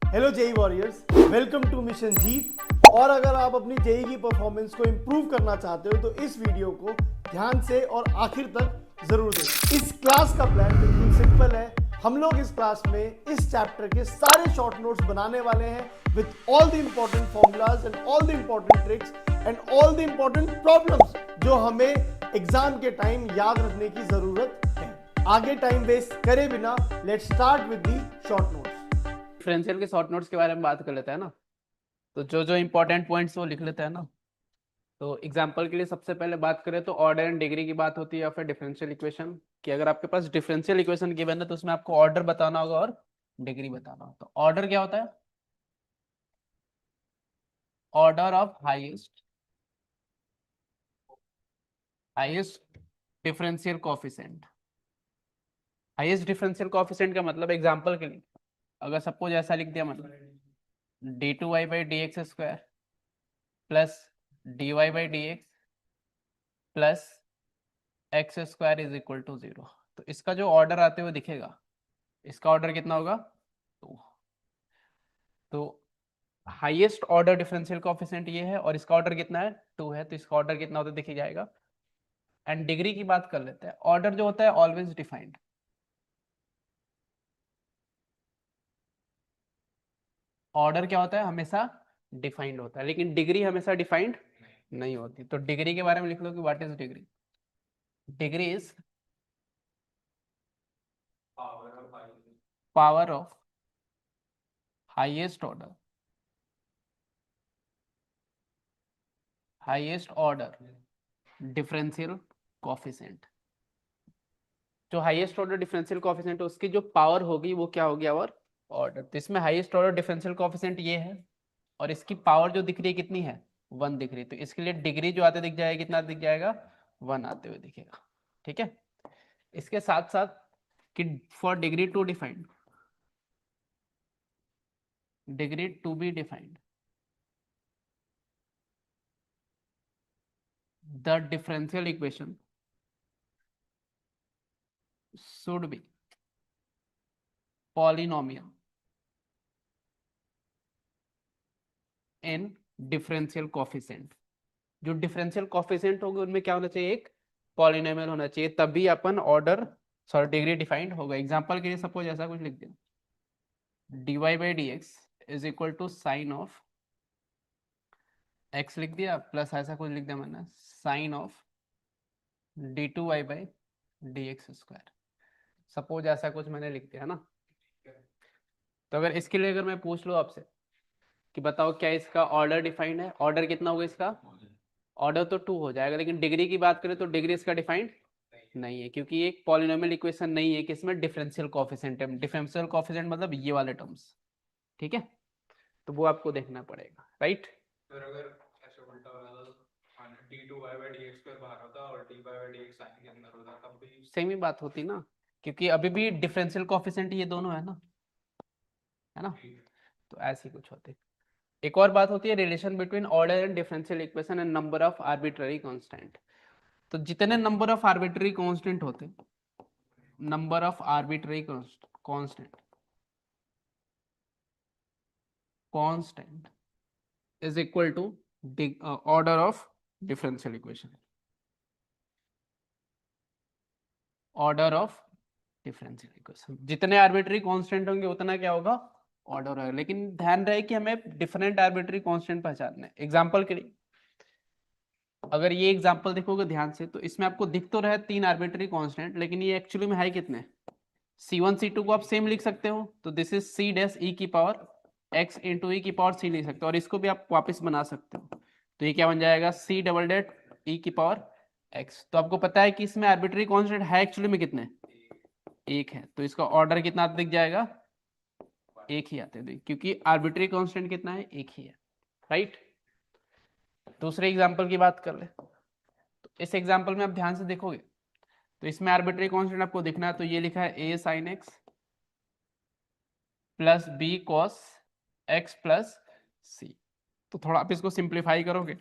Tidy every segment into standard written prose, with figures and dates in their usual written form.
Hello JEE warriors, welcome to mission जीत। और अगर आप अपनी जेई की परफॉर्मेंस को इंप्रूव करना चाहते हो तो इस वीडियो को ध्यान से और आखिर तक जरूर देखें। इस क्लास का प्लान बिल्कुल सिंपल है। हम लोग इस क्लास में इस चैप्टर के सारे शॉर्ट नोट्स बनाने वाले हैं with all the important formulas and all the important tricks and all the important problems जो हमें एग्जाम के टाइम याद रखने की जरूरत है। आगे टाइम वेस्ट करे बिना let's start with the short notes. Differential के शॉर्ट नोट्स के बारे में बात कर लेते हैं ना। तो जो जो इंपॉर्टेंट पॉइंट्स वो लिख लेते हैं ना। तो एग्जांपल के लिए सबसे पहले बात करें तो ऑर्डर एंड डिग्री की बात होती है, या फिर डिफरेंशियल इक्वेशन कि अगर आपके पास डिफरेंशियल इक्वेशन गिवन है तो उसमें आपको ऑर्डर बताना होगा और डिग्री बताना होगा। तो ऑर्डर क्या होता है? Order of highest differential coefficient. Highest differential coefficient का मतलब एग्जांपल के लिए अगर सपोज ऐसा लिख दिया, मतलब d2y/dx² plus dy/dx plus x² is equal to 0। तो इसका जो ऑर्डर आते हुए दिखेगा, इसका ऑर्डर कितना होगा? 2। तो हाईएस्ट ऑर्डर डिफरेंशियल कोएफिशिएंट ये है और इसका ऑर्डर कितना है? 2 है। तो इसका ऑर्डर कितना होता है दिख जाएगा। एंड डिग्री की बात कर लेते हैं। ऑर्डर जो होता है ऑलवेज डिफाइंड। ऑर्डर क्या होता है? हमेशा डिफाइंड होता है, लेकिन डिग्री हमेशा डिफाइंड नहीं होती। तो डिग्री के बारे में लिख लो कि what is degree. Degree is power of highest order differential coefficient. जो हाईएस्ट ऑर्डर डिफरेंशियल कोएफिशिएंट है उसकी जो पावर होगी वो क्या होगी? और ऑर्डर। तो इसमें हाईएस्ट ऑर्डर डिफरेंशियल कोएफिशिएंट ये है और इसकी पावर जो दिख रही है कितनी है? 1 दिख रही है। तो इसके लिए डिग्री जो आते दिख जाएगा, कितना दिख जाएगा? 1 आते हुए दिखेगा। ठीक है। इसके साथ साथ कि for degree to defined, degree to be defined, the differential equation should be polynomial in differential coefficient. जो डिफरेंशियल कोएफिशिएंट होंगे उनमें क्या होना चाहिए? एक पॉलिनोमियल होना चाहिए, तभी अपन ऑर्डर सॉरी डिग्री डिफाइंड होगा। एग्जांपल के लिए सपोज ऐसा कुछ लिख दिया, dy/dx is equal to sine of x लिख दिया, प्लस ऐसा कुछ लिख दिया मैंने साइन ऑफ d2y/dx²। सपोज ऐसा कुछ मैंने लिख दिया है ना। तो अगर इसके लिए अगर मैं पूछ लूँ आपसे कि बताओ क्या इसका ऑर्डर डिफाइंड है? ऑर्डर कितना होगा इसका? ऑर्डर तो 2 हो जाएगा, लेकिन डिग्री की बात करें तो डिग्री इसका डिफाइंड नहीं है, क्योंकि एक पॉलिनोमियल इक्वेशन नहीं है कि इसमें डिफरेंशियल कोएफिशिएंट है। डिफरेंशियल कोएफिशिएंट मतलब ये वाले टर्म्स। ठीक है। तो वो आपको देखना पड़ेगा, राइट। फिर अगर ऐसे उल्टा वाला d2y/dx² बाहर होता और dy/dx साइन के अंदर होता तब भी सेम ही बात होती ना, क्योंकि अभी भी डिफरेंशियल कोएफिशिएंट ये दोनों है ना, है ना। तो ऐसी कुछ होती। एक और बात होती है relation between order and differential equation and number of arbitrary constant. तो जितने नंबर ऑफ आर्बिट्ररी कांस्टेंट होते, number of arbitrary constant is equal to order of differential equation. Order of differential equation, जितने आर्बिट्ररी कांस्टेंट होंगे उतना क्या होगा? Order होगा। लेकिन ध्यान रहे कि हमें डिफरेंट आर्बिट्ररी कांस्टेंट पहचानना है। एग्जांपल के लिए अगर ये एग्जांपल देखोगे ध्यान से तो इसमें आपको दिख तो रहा है 3 आर्बिट्ररी कांस्टेंट, लेकिन ये एक्चुअली में है कितने? C1 C2 को आप सेम लिख सकते हो, तो this is C dash e की पावर x इंटू e की पावर c लिख सकते हो, और इसको भी आप वापस बना सकते हो। तो ये क्या बन जाएगा? C डबल डेट e की पावर x। तो आपको पता है कि इसमें आर्बिट्ररी कांस्टेंट है एक्चुअली में कितने? एक है। तो इसका ऑर्डर कितना दिख जाएगा? एक ही आते हैं, क्योंकि आर्बिट्ररी कांस्टेंट कितना है? एक ही है, राइट। दूसरे एग्जांपल की बात कर ले। तो इस एग्जांपल में आप ध्यान से देखोगे तो इसमें आर्बिट्ररी कांस्टेंट आपको दिखना है। तो ये लिखा है a sin x plus b cos x plus c। तो थोड़ा आप इसको सिंप्लीफाई करोगे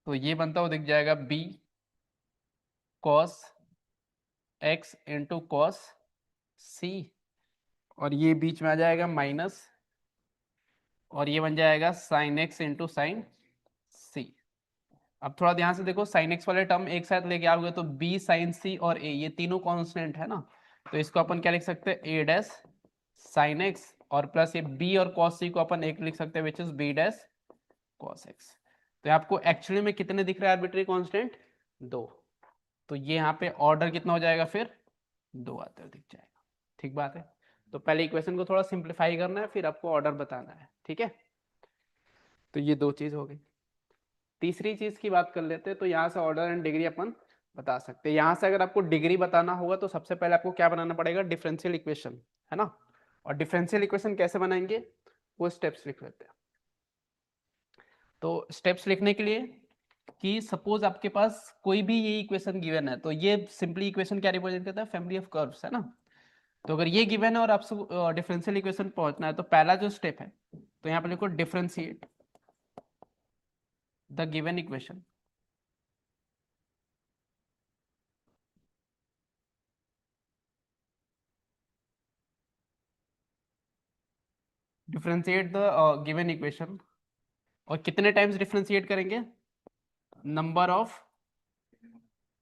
तो ये बनता हुआ दिख जाएगा b cos x into cos c। और ये बीच में आ जाएगा माइनस, और ये बन जाएगा साइन एक्स इंटू साइन सी। अब थोड़ा ध्यान से देखो, साइन एक्स वाले टर्म एक साथ लेके आओगे तो बी साइन सी और ए ये तीनों कांस्टेंट है ना, तो इसको अपन क्या लिख सकते हैं, ए डैश साइन एक्स, और प्लस ये बी और कॉस सी को अपन एक लिख सकते हैं which is b dash cos x. तो आपको एक्चुअली में कितने दिख रहे हैं आर्बिट्री कांस्टेंट, 2। तो ये यहाँ पे ऑर्डर कितना हो जाएगा फिर, 2 आते हुए दिख जाएगा। ठीक बात है। तो पहले इक्वेशन को थोड़ा सिंप्लीफाई करना है, फिर आपको ऑर्डर बताना है। ठीक है, तो ये 2 चीज हो गई। तीसरी चीज की बात कर लेते हैं, तो यहाँ से ऑर्डर एंड डिग्री अपन बता सकते हैं। यहाँ से अगर आपको डिग्री बताना होगा तो सबसे पहले आपको क्या बनाना पड़ेगा, डिफरेंशियल इक्वेशन, है ना। और डिफरेंशियल इक्वेशन कैसे बनाएंगे, वो स्टेप्स लिख लेते हैं। तो स्टेप्स लिखने के लिए कि सपोज आपके पास कोई भी ये इक्वेशन गिवन है, तो ये सिंपली इक्वेशन क्या रिप्रेजेंट करता है, फैमिली ऑफ कर्व्स, है ना। तो अगर ये गिवन है और आपसे डिफरेंशियल इक्वेशन पहुंचना है, तो पहला जो स्टेप है, तो यहाँ पे लिखो differentiate the given equation differentiate the given equation. और कितने टाइम्स डिफरेंशिएट करेंगे, नंबर ऑफ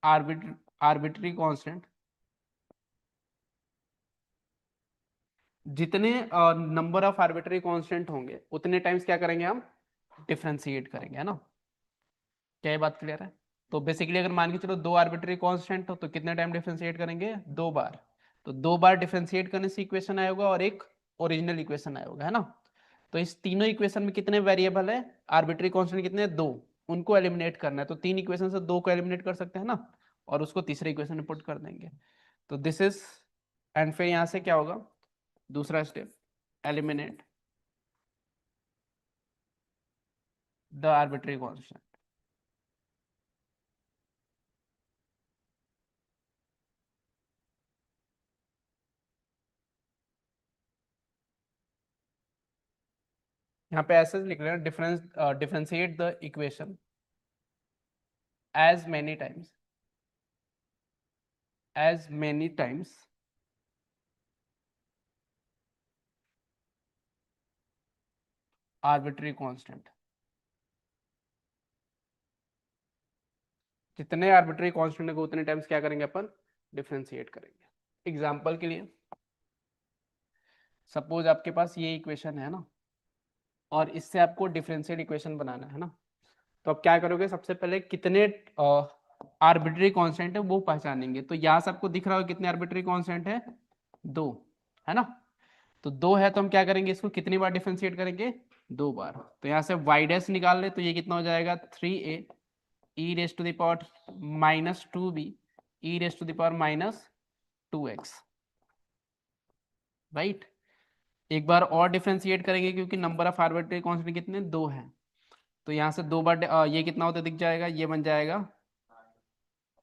आर्बिट्री कांस्टेंट, जितने नंबर ऑफ आर्बिट्री कांस्टेंट होंगे उतने टाइम्स क्या करेंगे हम, डिफरेंशिएट करेंगे, है ना। क्या ये बात क्लियर है। तो बेसिकली अगर मान के चलो 2 आर्बिट्री कांस्टेंट हो तो कितने टाइम डिफरेंशिएट करेंगे, 2 बार। तो 2 बार डिफरेंशिएट करने से इक्वेशन आया होगा और एक ओरिजिनल इक्वेशन आया होगा, है ना। तो इस तीनों इक्वेशन में कितने वेरिएबल है, आर्बिट्री कांस्टेंट कितने, 2, उनको एलिमिनेट करना है। तो 3 इक्वेशन से 2 को एलिमिनेट कर सकते हैं ना, और उसको तीसरे इक्वेशन में पुट कर देंगे। तो दिस इज, एंड फिर यहाँ से क्या होगा, दूसरा step, eliminate the arbitrary constant. यहाँ पे ऐसे लिख रहे हैं, differentiate the equation as many times arbitrary constant, जितने आर्बिट्री कांस्टेंट को उतने टाइम्स क्या करेंगे अपन, डिफरेंशिएट करेंगे। एग्जांपल के लिए सपोज आपके पास ये इक्वेशन है ना, और इससे आपको डिफरेंशियल इक्वेशन बनाना है ना। तो आप क्या करोगे, सबसे पहले कितने आर्बिट्री कांस्टेंट है वो पहचानेंगे। तो यहाँ से आपको दिख रहा होगा कितने आर्बिट्री कांस्टेंट है, 2, है ना। तो 2 है तो हम क्या करेंगे, इसको कितनी बार डिफरेंशिएट करेंगे, 2 बार। तो यहाँ से y डैश निकाल ले तो ये कितना हो जाएगा, 3a e raise to the power minus 2b e raise to the power minus 2x, right. एक बार और डिफरेंशिएट करेंगे क्योंकि नंबर ऑफ आर्बिट्री कांस्टेंट कितने, 2 हैं। तो यहाँ से 2 बार ये कितना होता दिख जाएगा, ये बन जाएगा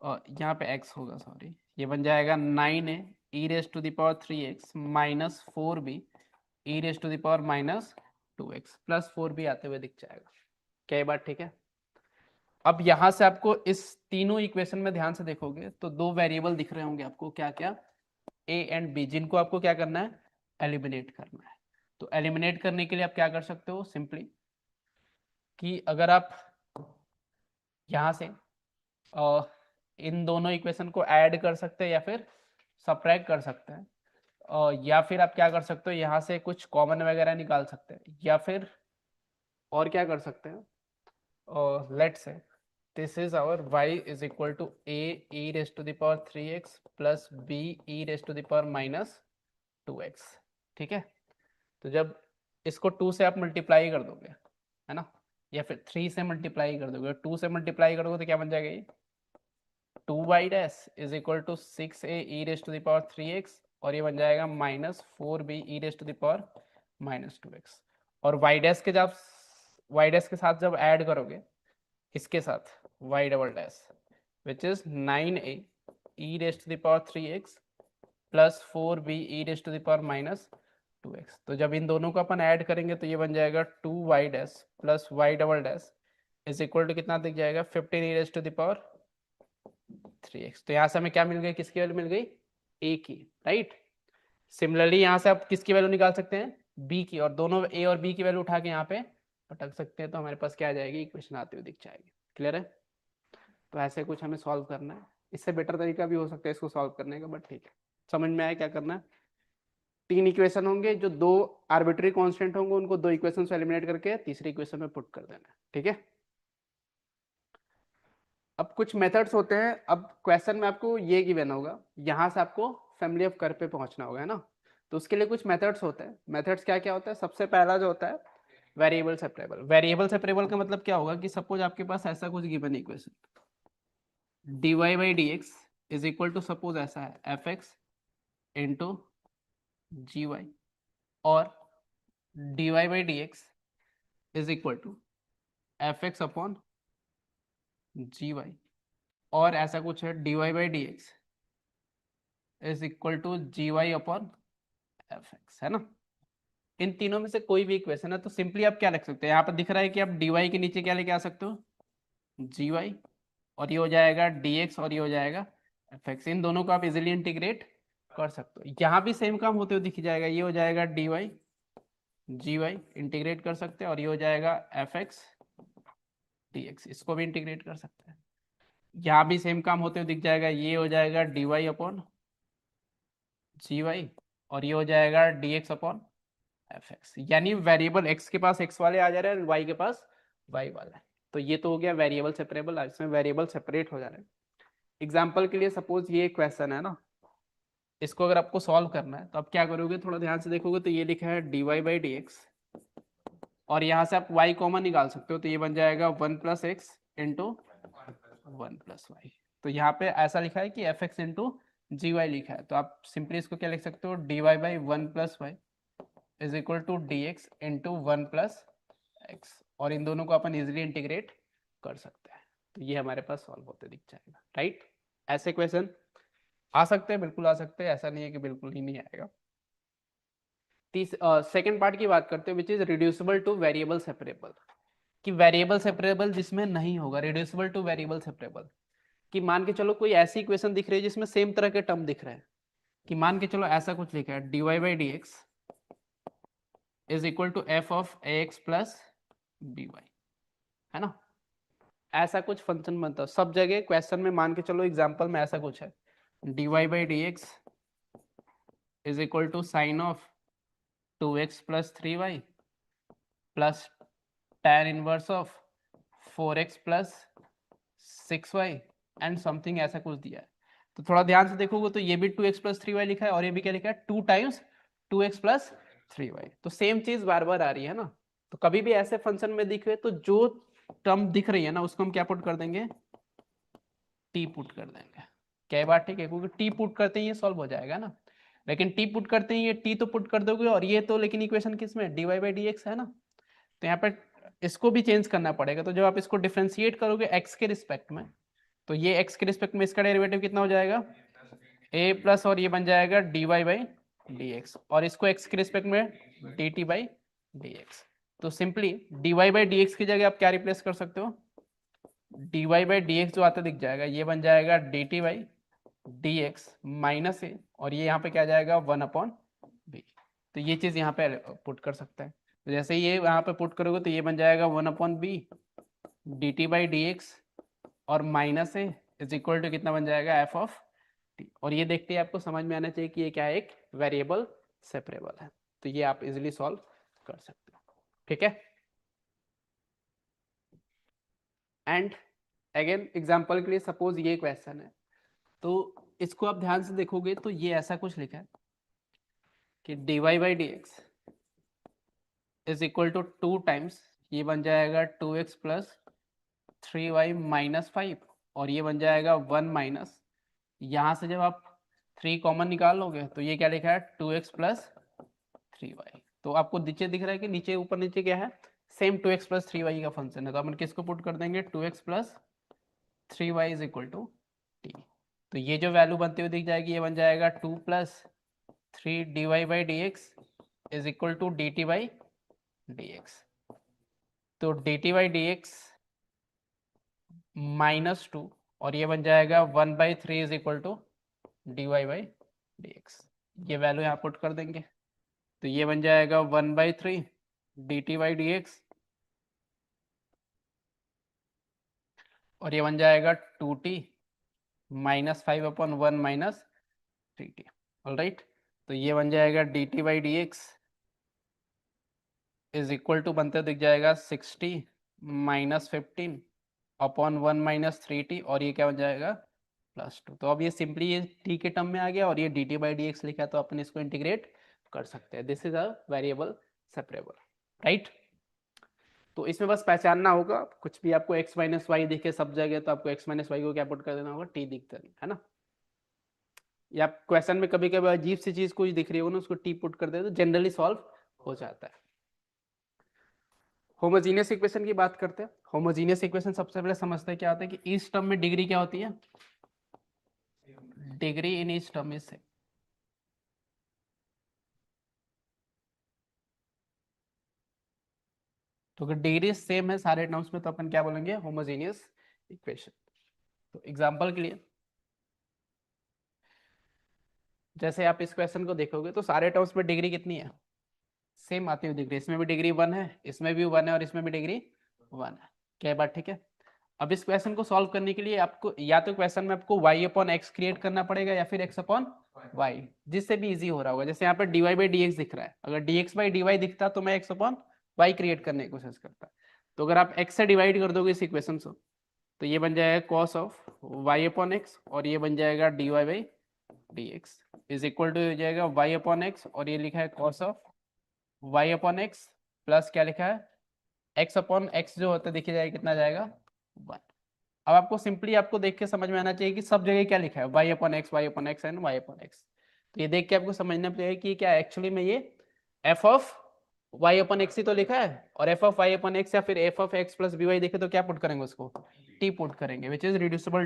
यहाँ पे x होगा, सॉरी, ये बन जाएगा 9a e raise to the power 3x minus 4b e raise to the power minus 2x plus 4b आते हुए दिख जाएगा। क्या ये बात ठीक है। अब यहाँ से आपको इस तीनों इक्वेशन में ध्यान से देखोगे तो 2 वेरिएबल दिख रहे होंगे आपको, क्या क्या, a एंड b, जिनको आपको क्या करना है, एलिमिनेट करना है। तो एलिमिनेट करने के लिए आप क्या कर सकते हो, सिंपली कि अगर आप यहाँ से इन दोनों इक्वेशन को ऐड कर सकते हैं या फिर सब्ट्रैक्ट कर सकते हैं, या फिर आप क्या कर सकते हो, यहाँ से कुछ कॉमन वगैरह निकाल सकते हैं, या फिर और क्या कर सकते हैं, let's say this is our y is equal to a e raised to the power 3x plus b e raised to the power minus 2x, ठीक है। तो जब इसको 2 से आप मल्टीप्लाई कर दोगे, है ना, या फिर 3 से मल्टीप्लाई कर दोगे, 2 से मल्टीप्लाई करोगे तो क्या बन जाएगा, ये 2y dash is equal to 6a e raised to the power 3x, और ये बन जाएगा minus 4b e raised to the power minus 2x। और y डैश के जब y डैश के साथ जब ऐड करोगे इसके साथ y double dash which is 9a e raised to the power 3x plus 4b e raised to the power minus 2x। तो जब इन दोनों को अपन ऐड करेंगे तो ये बन जाएगा 2y dash plus y double dash is equal to कितना दिख जाएगा, 15 e raised to the power 3x। तो यहाँ से हमें क्या मिल गई, किसकी वैल्यू मिल गई, a की, राइट। सिमिलरली यहाँ से आप किसकी वैल्यू निकाल सकते हैं, बी की, और दोनों ए और बी की वैल्यू उठा के यहाँ पे पटक सकते हैं, तो हमारे पास क्या आ जाएगी, इक्वेशन आती हुई दिख जाएगी। क्लियर है? तो ऐसे कुछ हमें सॉल्व करना है। इससे बेटर तरीका भी हो सकता है इसको सॉल्व करने का, बट ठीक है, समझ में आया क्या करना है। 3 इक्वेशन होंगे, जो 2 आर्बिट्री कांस्टेंट होंगे उनको 2 इक्वेशन से एलिमिनेट करके तीसरी इक्वेशन में पुट कर देना है। ठीक है, अब कुछ मेथड्स होते हैं। अब क्वेश्चन में आपको ये गिवन होगा, यहाँ से आपको फैमिली ऑफ कर्व पे पहुंचना होगा, है ना। तो उसके लिए कुछ मेथड्स होते हैं। मेथड्स क्या क्या होता है, सबसे पहला जो होता है वेरिएबल सेपरेबल। वेरिएबल सेपरेबल का मतलब क्या होगा कि सपोज आपके पास ऐसा कुछ given equation dy by D x is equal to, suppose ऐसा है f x into g y, और dy by D x is equal to f x upon g y, और ऐसा कुछ है dy by D x is equal to g y upon f x, है ना। इन तीनों में से कोई भी इक्वेशन है तो सिंपली आप क्या लिख सकते हैं, यहाँ पर दिख रहा है कि आप dy के नीचे क्या लेके आ सकते हो, जी वाई, और ये हो जाएगा dx और ये हो जाएगा fx। इन दोनों को आप इजीली इंटीग्रेट कर सकते हो। यहाँ भी सेम काम होते हुए दिख जाएगा, ये हो जाएगा dy gy इंटीग्रेट कर सकते हैं, और ये हो जाएगा fx dx, इसको भी इंटीग्रेट कर सकते हैं। यहाँ भी सेम काम होते हुए दिख जाएगा, ये हो जाएगा dy अपॉन जी वाई, और ये हो जाएगा dx अपॉन fx। यानी वेरिएबल x के पास x वाले आ जा रहे हैं, y के पास y वाला है। तो ये तो हो गया वेरिएबल सेपरेबल, इसमें वेरिएबल सेपरेट हो जा रहे हैं। एग्जाम्पल के लिए सपोज ये क्वेश्चन है ना, इसको अगर आपको सॉल्व करना है तो आप क्या करोगे, थोड़ा ध्यान से देखोगे तो ये लिखा है dy बाई डी एक्स, और यहाँ से आप y कॉमन निकाल सकते हो, तो ये बन जाएगा 1 plus x into 1 plus y. तो यहाँ पे ऐसा लिखा है कि f x into g y लिखा है, तो आप सिंपली इसको क्या लिख सकते हो, dy by 1 plus y is equal to d x into 1 plus x, और इन दोनों को अपन इजिली इंटीग्रेट कर सकते हैं। तो ये हमारे पास सॉल्व होते दिख जाएगा, राइट। ऐसे क्वेश्चन आ सकते हैं, बिल्कुल आ सकते हैं, ऐसा नहीं है कि बिल्कुल ही नहीं आएगा। सेकेंड पार्ट की बात करते हैं, which is reducible two variable separable. कि वेरिएबल सेपरेबल जिसमें नहीं होगा, रिड्यूसिबल टू वेरिएबल सेपरेबल। कि मान के चलो कोई ऐसी इक्वेशन दिख रही है जिसमें सेम तरह के टर्म दिख रहे हैं, कि मान के चलो ऐसा कुछ लिखा है dy by D x is equal to f of a x plus b y, है ना। ऐसा कुछ फंक्शन बनता है सब जगह क्वेश्चन में। मान के चलो एग्जांपल में ऐसा कुछ है dy by D x is equal to sine of 2x plus 3y plus tan inverse of 4x plus 6y and something, ऐसा कुछ दिया है। तो थोड़ा ध्यान से देखोगे तो ये भी 2x प्लस 3y लिखा है, और ये भी क्या लिखा है 2 टाइम्स 2x प्लस 3y। तो सेम चीज बार बार आ रही है ना। तो कभी भी ऐसे फंक्शन में दिखे तो जो टर्म दिख रही है ना उसको हम क्या पुट कर देंगे, टी पुट कर देंगे। क्या बात ठीक है, क्योंकि टी पुट करते ही ये सॉल्व हो जाएगा ना। लेकिन टी पुट करते ही ये टी तो पुट कर दोगे, और ये तो लेकिन इक्वेशन किस में, dy बाई डी एक्स है ना। तो यहाँ पे इसको भी चेंज करना पड़ेगा। तो जब आप इसको डिफरेंशिएट करोगे x के रिस्पेक्ट में, तो ये x के रिस्पेक्ट में इसका डेरिवेटिव कितना हो जाएगा, a प्लस, और ये बन जाएगा dy बाई डी एक्स, और इसको x के रिस्पेक्ट में dt बाई डी एक्स। तो simply dy by D x की जगह आप क्या रिप्लेस कर सकते हो, dy बाई डी एक्स जो आता दिख जाएगा ये बन जाएगा dt by D x minus A, और ये यहाँ पे क्या जाएगा 1 अपॉन बी। तो ये चीज यहाँ पे पुट कर सकते हैं। तो जैसे ये यहाँ पे पुट करोगे तो ये बन जाएगा 1 upon B D T by D x, और minus A is equal to कितना बन जाएगा एफ ऑफ टी। और ये देखते ही आपको समझ में आना चाहिए कि ये क्या है, एक वेरिएबल सेपरेबल है। तो ये आप इजिली सॉल्व कर सकते हो, ठीक है। एंड अगेन एग्जाम्पल के लिए सपोज ये क्वेश्चन है, तो इसको आप ध्यान से देखोगे तो ये ऐसा कुछ लिखा है कि dy by D x is equal to 2 times, ये बन जाएगा 2x प्लस 3y माइनस 5, और ये बन जाएगा 1 माइनस, यहाँ से जब आप 3 कॉमन निकाल लोगे तो ये क्या लिखा है 2x प्लस 3y। तो आपको नीचे दिख रहा है कि नीचे ऊपर नीचे क्या है, सेम 2x प्लस 3y का फंक्शन है। तो अपन किसको पुट कर देंगे, 2x plus 3y is equal to t। तो ये जो वैल्यू बनती हुई दिख जाएगी ये बन जाएगा 2 plus 3 dy by D x is equal to dt by D x. तो dt by D x minus 2, और ये बन जाएगा 1 by 3 is equal to dy by D x. ये वैल्यू यहाँ पुट कर देंगे, तो ये बन जाएगा 1/3 dt/dx, और ये बन जाएगा 2t -5/1 माइनस 3t। ऑलराइट, तो ये बन जाएगा dt/dx इज इक्वल टू बनते दिख जाएगा 60 -15/1 माइनस 3t, और ये क्या बन जाएगा +2। तो अब ये सिंपली ये t के टर्म में आ गया और ये dt/dx लिखा है, तो अपन इसको इंटीग्रेट कर सकते हैं। This is a variable separable, right. तो इसमें बस पहचानना होगा, कुछ भी आपको x - y दिखे सब जगह, तो आपको x - y को क्या पुट कर देना होगा, t दिखता है ना। या क्वेश्चन में कभी कभी अजीब सी चीज कुछ दिख रही हो ना, उसको t पुट कर दे तो जनरली सॉल्व हो जाता है। होमोजीनियस इक्वेशन की बात करते हैं। होमोजीनियस इक्वेशन सबसे पहले समझते हैं क्या होता है कि इस टर्म में डिग्री क्या होती है, डिग्री इन इस टर्म इज सेम। तो अगर डिग्री सेम है सारे टर्म्स में, तो अपन क्या बोलेंगे, होमोजीनियस इक्वेशन। तो एग्जांपल के लिए जैसे आप इस क्वेश्चन को देखोगे तो सारे टर्म्स में डिग्री कितनी है, सेम आती हुई डिग्री। इसमें भी डिग्री 1 है, इसमें भी 1 है, और इसमें भी डिग्री 1 है। क्या बात ठीक है। अब इस क्वेश्चन को सॉल्व करने के लिए आपको या तो क्वेश्चन में आपको y/x क्रिएट करना पड़ेगा या फिर x/y, जिससे भी इजी हो रहा होगा। जैसे यहाँ पे dy/dx दिख रहा है, अगर dx/dy दिखता तो मैं x/y क्रिएट करने की कोशिश करता। तो अगर आप x से डिवाइड कर दोगे इस इक्वेशन को, तो ये बन जाएगा cos ऑफ y/x, और ये बन जाएगा dy/dx इज इक्वल टू हो जाएगा y/x, और ये लिखा है cos ऑफ y/x प्लस क्या लिखा है x/x, जो होता है देखिए जाएगा कितना जाएगा 1। अब आपको सिंपली आपको देख के समझ में आना चाहिए कि सब जगह क्या लिखा है y/x y/x एंड y/x। तो ये देख के आपको समझना चाहिए कि क्या एक्चुअली में ये f ऑफ y/x ही तो लिखा है, और f ऑफ y/x या फिर f of x plus by देखे तो क्या पुट करेंगे, उसको t पुट करेंगे, which is reducible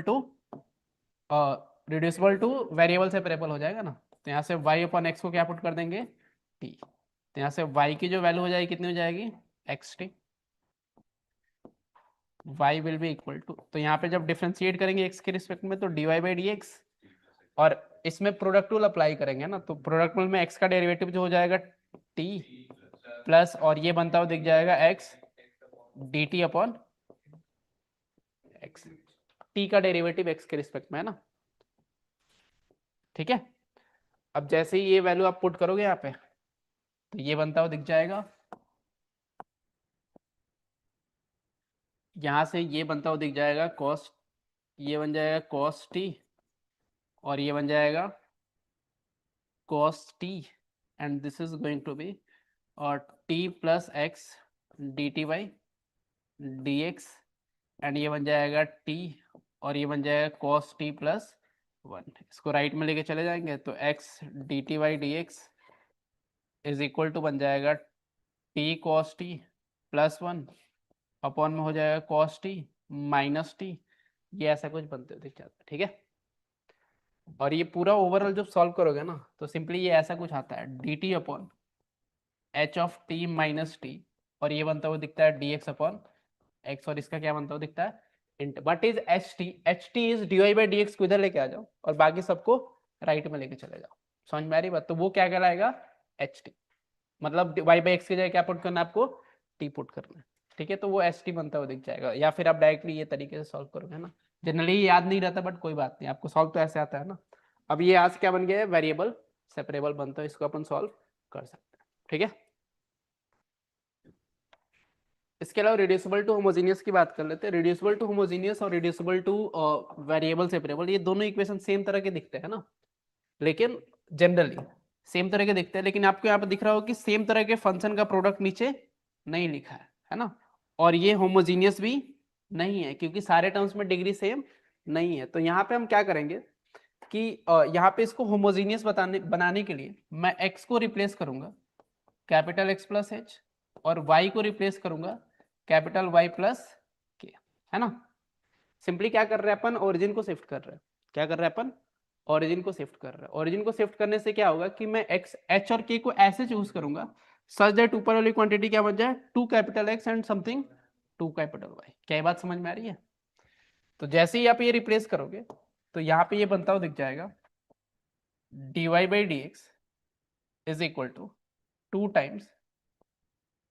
two variable separable हो जाएगा ना। तो यहाँ से y/x को क्या पुट कर देंगे, t। तो यहाँ से y की जो वैल्यू हो जाएगी कितनी हो जाएगी, xt, y will be equal to, तो यहाँ पे जब डिफरेंशिएट करेंगे x के रिस्पेक्ट में तो dy/dx, और इसमें प्रोडक्ट रूल अप्लाई करेंगे ना, तो प्रोडक्ट रूल में x का डेरिवेटिव जो हो जाएगा t प्लस, और ये बनता हुआ दिख जाएगा x dt/x, t का डेरिवेटिव x के रिस्पेक्ट में है ना, ठीक है। अब जैसे ही ये वैल्यू आप पुट करोगे यहाँ पे, तो ये बनता हुआ दिख जाएगा, यहां से ये बनता हुआ दिख जाएगा cos, ये बन जाएगा cos t, और ये बन जाएगा cos t, and this is going to be और t plus x dt/dx, and ये बन जाएगा t, और ये बन जाएगा cos t प्लस 1। इसको राइट में लेके चले जाएंगे तो x dt/dx is equal to बन जाएगा t cos t plus 1 upon में हो जाएगा cos t माइनस t, ये ऐसा कुछ बनते दिख जाता है, ठीक है। और ये पूरा ओवरऑल जब सॉल्व करोगे ना, तो सिंपली ये ऐसा कुछ आता है dt upon h of t minus t, और ये बनता हुआ दिखता है dx अपॉन x, और इसका क्या बनता हुआ दिखता है int. What is ht is dy/dx को इधर लेके आ जाओ और बाकी सबको राइट में लेके चले जाओ। समझ में आ रही बात। तो वो क्या कहलाएगा ht, मतलब y/x की जगह क्या पुट करना है आपको, t पुट करना है, ठीक है। तो वो ht बनता हुआ दिख जाएगा, या फिर आप डायरेक्टली ये तरीके से सॉल्व करोगे ना, जनरली याद नहीं रहता बट कोई बात नहीं, आपको सॉल्व तो ऐसे आता है ना। अब ये आज क्या बन गया है, वेरिएबल सेपरेबल बनता है, इसको अपन सॉल्व कर सकते हैं, ठीक है। इसके अलावा रिड्यूसिबल टू होमोजीनियस की बात कर लेते हैं। रिड्यूसिबल टू होमोजीनियस और रिड्यूसिबल टू वेरिएबल सेपरेबल, ये दोनों इक्वेशन सेम तरह के दिखते हैं ना, लेकिन जनरली सेम तरह के दिखते हैं, लेकिन आपको यहाँ पे दिख रहा हो कि सेम तरह के फंक्शन का प्रोडक्ट नीचे नहीं लिखा है ना। और ये होमोजीनियस भी नहीं है क्योंकि सारे टर्म्स में डिग्री सेम नहीं है। तो यहाँ पे हम क्या करेंगे कि यहाँ पे इसको होमोजीनियस बनाने के लिए मैं x को रिप्लेस करूंगा कैपिटल X प्लस H, और y को रिप्लेस करूंगा कैपिटल Y प्लस K, है ना। सिंपली क्या कर रहे हैं अपन, ओरिजिन को शिफ्ट कर रहे हैं। क्या कर रहे हैं अपन, ओरिजिन को शिफ्ट कर रहे हैं। ओरिजिन को शिफ्ट करने से क्या होगा कि मैं x h और k को ऐसे चूज करूंगा सच दैट ऊपर वाली क्वांटिटी क्या बन जाए 2 capital X and something 2 capital Y। क्या ये बात समझ में आ रही है। तो जैसे ही आप ये रिप्लेस करोगे तो यहाँ पे ये बनता हुआ दिख जाएगा dy/dx is equal to 2 times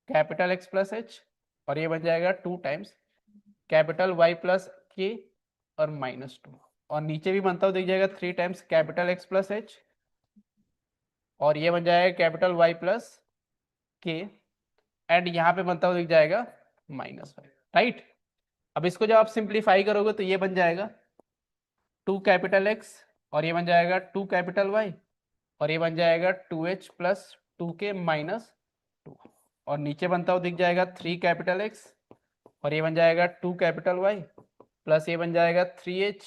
capital x plus h, और ये बन जाएगा 2 टाइम्स कैपिटल वाई प्लस के और -2, और नीचे भी बनता हुआ दिख जाएगा 3 times capital x plus h, और ये बन जाएगा कैपिटल वाई प्लस के, एंड यहाँ पे बनता हुआ दिख जाएगा -5, राइट। अब इसको जब आप सिंप्लीफाई करोगे तो ये बन जाएगा 2 कैपिटल एक्स, और ये बन जाएगा 2 कैपिटल वाई, और ये बन जाएगा 2h प्लस 2k -2, और नीचे बनता हुआ दिख जाएगा 3 कैपिटल एक्स, और ये बन जाएगा 2 कैपिटल वाई, प्लस ये बन जाएगा 3h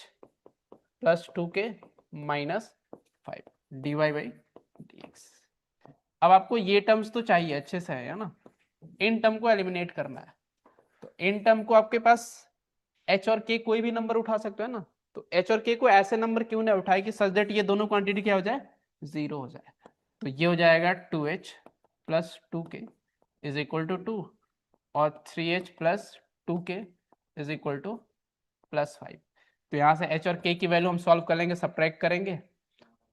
plus 2k -5 dy by dx। अब आपको ये टर्म्स तो चाहिए अच्छे से, है ना, इन टर्म को एलिमिनेट करना है। तो इन टर्म को आपके पास h और k कोई भी नंबर उठा सकते हो ना, तो h और k को ऐसे नंबर क्यों ना उठाए कि सच दैट ये दोनों क्वांटिटी क्या हो जाए, 0 हो जाए। तो ये हो जाएगा 2h plus 2k is equal to 2, और 3h plus 2k is equal to +5। तो यहाँ से h और k की वैल्यू हम सॉल्व कर लेंगे, सब्ट्रैक्ट करेंगे,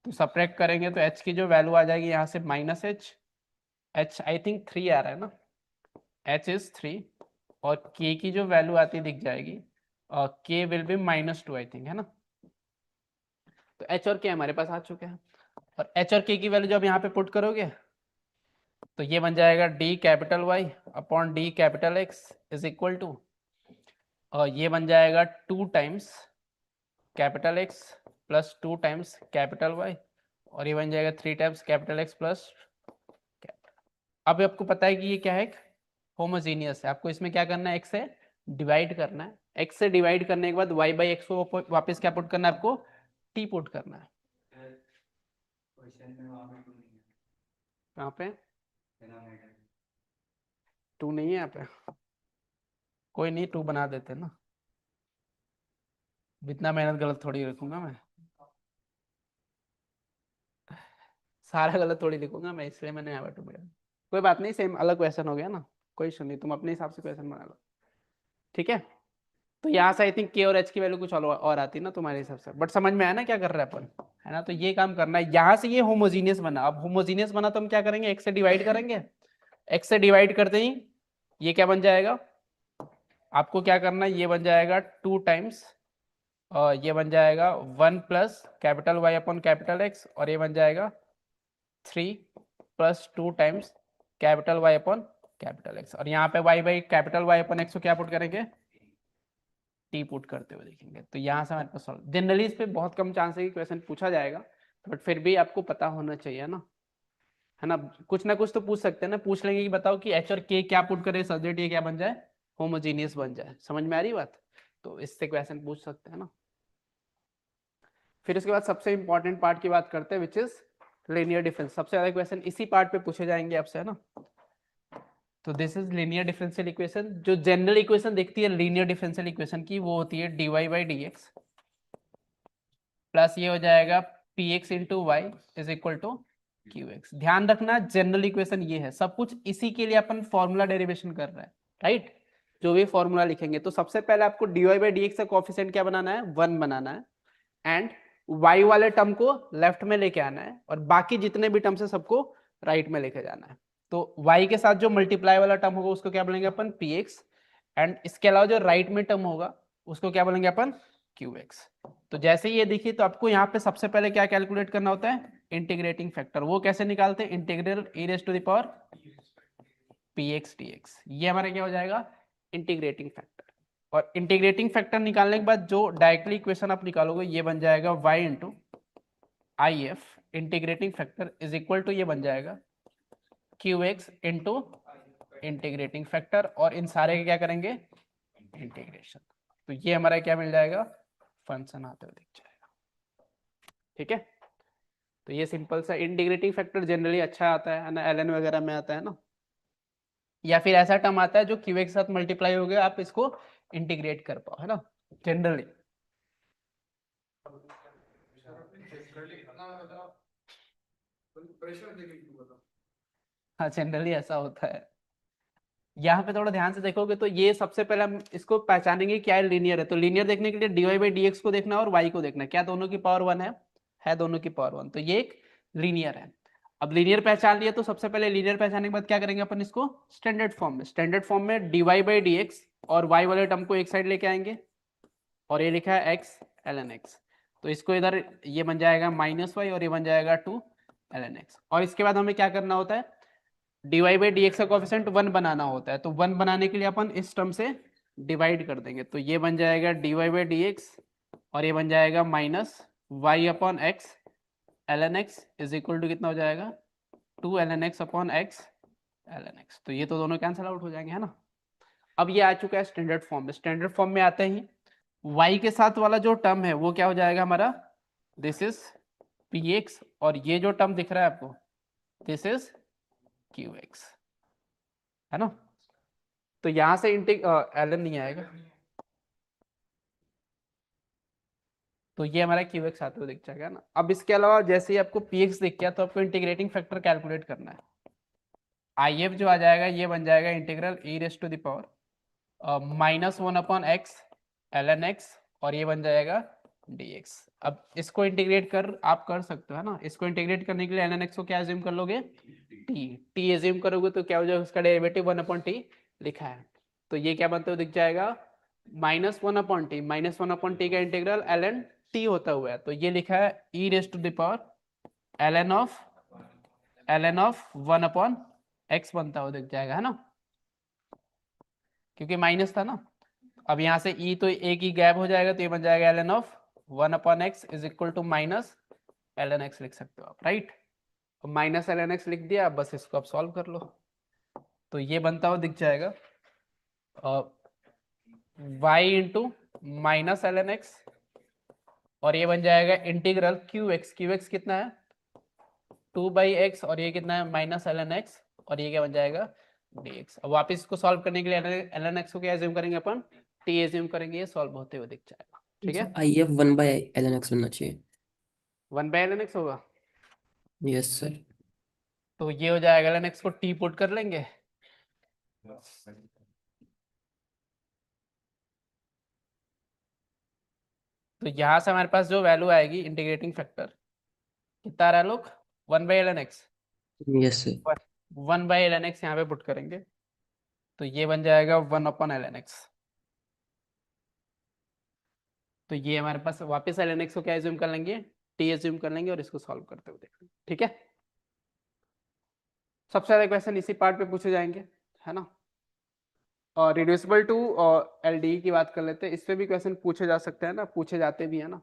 तो सब्ट्रैक्ट करेंगे तो h की जो वैल्यू आ जाएगी यहाँ से -h आई थिंक 3 आ रहा है ना, h इज 3, और k की जो वैल्यू आती दिख जाएगी, k will be -2 I think, है ना। तो h और k हमारे पास आ चुके हैं, और h और k की वैल्यू जब यहाँ पे पुट करोगे तो ये बन जाएगा d capital Y upon d capital X is equal to, और ये बन जाएगा 2 times capital X plus 2 times capital Y, और ये बन जाएगा 3 times capital X plus capital. अब आपको पता है कि ये क्या है, होमोजीनियस है। आपको इसमें क्या करना है, x से डिवाइड करना है, x से डिवाइड करने के बाद y बाई एक्स को वापस क्या पुट करना है, आपको t पुट करना है। कहाँ पे 2 नहीं है यहाँ पे, कोई नहीं 2 बना देते ना, इतना मेहनत गलत थोड़ी रखूंगा मैं, सारा गलत थोड़ी लिखूंगा मैं, इसलिए मैंने यहाँ पे 2 बनाया। कोई बात नहीं, सेम अलग क्वेश्चन हो गया ना, कोई इशू नहीं, तुम अपने हिसाब से क्वेश्चन बना लो, ठीक है। तो यहाँ से आई थिंक के और एच की वैल्यू कुछ और आती है ना तुम्हारे हिसाब से, बट समझ में आया ना क्या कर रहे हैं अपन, है ना। तो ये काम करना है, यहाँ से ये होमोजीनियस बना। अब होमोजीनियस बना तो हम क्या करेंगे, एक्स से डिवाइड करेंगे, एक्स से डिवाइड करते ही ये क्या बन जाएगा, आपको क्या करना है, ये बन जाएगा 2 टाइम्स, ये बन जाएगा 1 plus capital y upon capital x, और ये बन जाएगा 3 plus 2 times capital y upon capital x, और यहाँ पे y by capital y upon x को क्या पुट करेंगे, टी पुट करते हुए देखेंगे। तो यहाँ से हमारे पास सॉल्व, जनरली इस पे बहुत कम चांस है कि क्वेश्चन पूछा जाएगा, बट फिर भी आपको पता होना चाहिए ना, है ना। कुछ ना कुछ तो पूछ सकते हैं ना, पूछ लेंगे कि बताओ कि एच और के क्या पुट करे सच दैट ये क्या बन जाए, होमोजीनियस बन जाए। समझ में आ रही बात, तो इससे क्वेश्चन पूछ सकते हैं ना। फिर उसके बाद सबसे इंपॉर्टेंट पार्ट की बात करते हैं, विच इज लीनियर डिफरेंस। सबसे ज्यादा क्वेश्चन इसी पार्ट पे पूछे जाएंगे आपसे, है ना। तो this is linear differential equation. जो जनरल इक्वेशन दिखती है लीनियर डिफरेंशियल इक्वेशन की, वो होती है dy by D x plus ये हो जाएगा px into y is equal to qx। ध्यान रखना जनरल इक्वेशन ये है, सब कुछ इसी के लिए अपन फॉर्मूला डेरिवेशन कर रहे हैं, राइट। जो भी फॉर्मूला लिखेंगे तो सबसे पहले आपको dy बाई डी एक्स का कोफिशिएंट क्या बनाना है, 1 बनाना है, एंड y वाले टर्म को लेफ्ट में लेके आना है, और बाकी जितने भी टर्म्स है सबको राइट में लेके जाना है। तो y के साथ जो मल्टीप्लाई वाला टर्म होगा उसको क्या बोलेंगे अपन, px, एंड इसके अलावा जो राइट में टर्म होगा उसको क्या बोलेंगे अपन, qx। तो जैसे ही ये देखिए तो आपको यहाँ पे सबसे पहले क्या कैलकुलेट करना होता है, इंटीग्रेटिंग फैक्टर। वो कैसे निकालते हैं, integral e raise to the power px dx, ये हमारा क्या हो जाएगा, इंटीग्रेटिंग फैक्टर। और इंटीग्रेटिंग फैक्टर निकालने के बाद जो डायरेक्टली इक्वेशन आप निकालोगे ये बन जाएगा y into i f integrating factor is equal to, ये बन जाएगा qx इंटू इंटीग्रेटिंग फैक्टर, और इन सारे के क्या करेंगे, इंटीग्रेशन। तो ये हमारा क्या मिल जाएगा, फंक्शन आते हुए दिख जाएगा, ठीक है। तो ये सिंपल सा इंटीग्रेटिंग फैक्टर जनरली अच्छा आता है ना, ln वगैरह में आता है ना, या फिर ऐसा टर्म आता है जो qx के साथ मल्टीप्लाई हो गया, आप इसको इंटीग्रेट कर पाओ, है ना, जनरली। हाँ जनरली ऐसा होता है। यहाँ पे थोड़ा ध्यान से देखोगे तो ये सबसे पहले हम इसको पहचानेंगे क्या है, लीनियर है। तो लीनियर देखने के लिए dy बाई डी एक्स को देखना और y को देखना, क्या दोनों की पावर 1 है दोनों की पावर 1, तो ये एक लीनियर है। अब लीनियर पहचान लिया तो सबसे पहले लीनियर पहचानने के बाद क्या करेंगे अपन इसको स्टैंडर्ड फॉर्म में। स्टैंडर्ड फॉर्म में dy बाई डी एक्स और y वाले टर्म को एक साइड लेके आएंगे और ये लिखा है x ln x, तो इसको इधर ये बन जाएगा -y और ये बन जाएगा 2 ln x। और इसके बाद हमें क्या करना होता है, dy बाई डी एक्स का कोएफिशिएंट 1 बनाना होता है, तो 1 बनाने के लिए अपन इस टर्म से डिवाइड कर देंगे, तो ये बन जाएगा dy बाई डी एक्स और ये बन जाएगा -y upon x ln x is equal to कितना हो जाएगा 2 ln x upon x ln x। तो ये तो दोनों कैंसिल आउट हो जाएंगे, है ना। अब ये आ चुका है स्टैंडर्ड फॉर्म में। स्टैंडर्ड फॉर्म में आते ही y के साथ वाला जो टर्म है वो क्या हो जाएगा हमारा, दिस इज px और ये जो टर्म दिख रहा है आपको दिस इज qx, है ना। तो यहां से ln नहीं आएगा, तो ये हमारा qx आते हुए दिख जाएगा ना। अब इसके अलावा जैसे ही आपको px दिख गया तो आपको इंटीग्रेटिंग फैक्टर कैलकुलेट करना है। if जो आ जाएगा ये बन जाएगा integral e raise to the power -1 upon x ln x और ये बन जाएगा dx। अब इसको इंटीग्रेट कर आप कर सकते हो, है ना। इसको इंटीग्रेट करने के लिए ln x को क्या एज्यूम कर लोगे, t एज्यूम करोगे तो क्या हो जाएगा, उसका डेरिवेटिव 1 अपॉन t लिखा है, तो ये क्या बनते हुए दिख जाएगा -1 अपॉन t। -1 अपॉन t का इंटीग्रल ln t होता हुआ है, तो ये लिखा है e raise to the power ln of 1 upon x बनता हुआ दिख जाएगा, है ना, क्योंकि माइनस था ना। अब यहाँ से e तो एक ही गैप हो जाएगा, तो ये बन जाएगा ln of 1 upon x is equal to minus ln x लिख सकते हो आप, राइट। माइनस ln x लिख दिया, बस इसको आप सॉल्व कर लो, तो ये बनता हुआ दिख जाएगा y into minus ln x और ये बन जाएगा इंटीग्रल qx कितना है 2 बाई एक्स और ये कितना है माइनस ln x और ये क्या बन जाएगा dx। अब वापस इसको सॉल्व करने के लिए ln x को क्या एज्यूम करेंगे अपन, t एज्यूम करेंगे, ये सॉल्व होते हुए दिख जाएगा, ठीक है। IF 1 बाय ln x बनना चाहिए। 1 बाई ln x होगा, यस सर। तो ये हो जाएगा ln x को t पुट कर लेंगे, तो यहां से हमारे पास जो वैल्यू आएगी इंटीग्रेटिंग फैक्टर कितना आ रहा है लोग, 1 by ln x, yes sir. 1 by ln x यहाँ पे पुट करेंगे, तो ये बन जाएगा 1 अपॉन ln x। तो ये हमारे पास वापस ln x को क्या एज्यूम कर लेंगे, t एज्यूम कर लेंगे और इसको सॉल्व करते हुए देखेंगे, ठीक है। सबसे ज्यादा क्वेश्चन इसी पार्ट पे पूछे जाएंगे, है ना। और रिड्यूसिबल टू एलडीई की बात कर लेते हैं, इस पे भी क्वेश्चन पूछे जा सकते हैं ना, पूछे जाते भी है ना,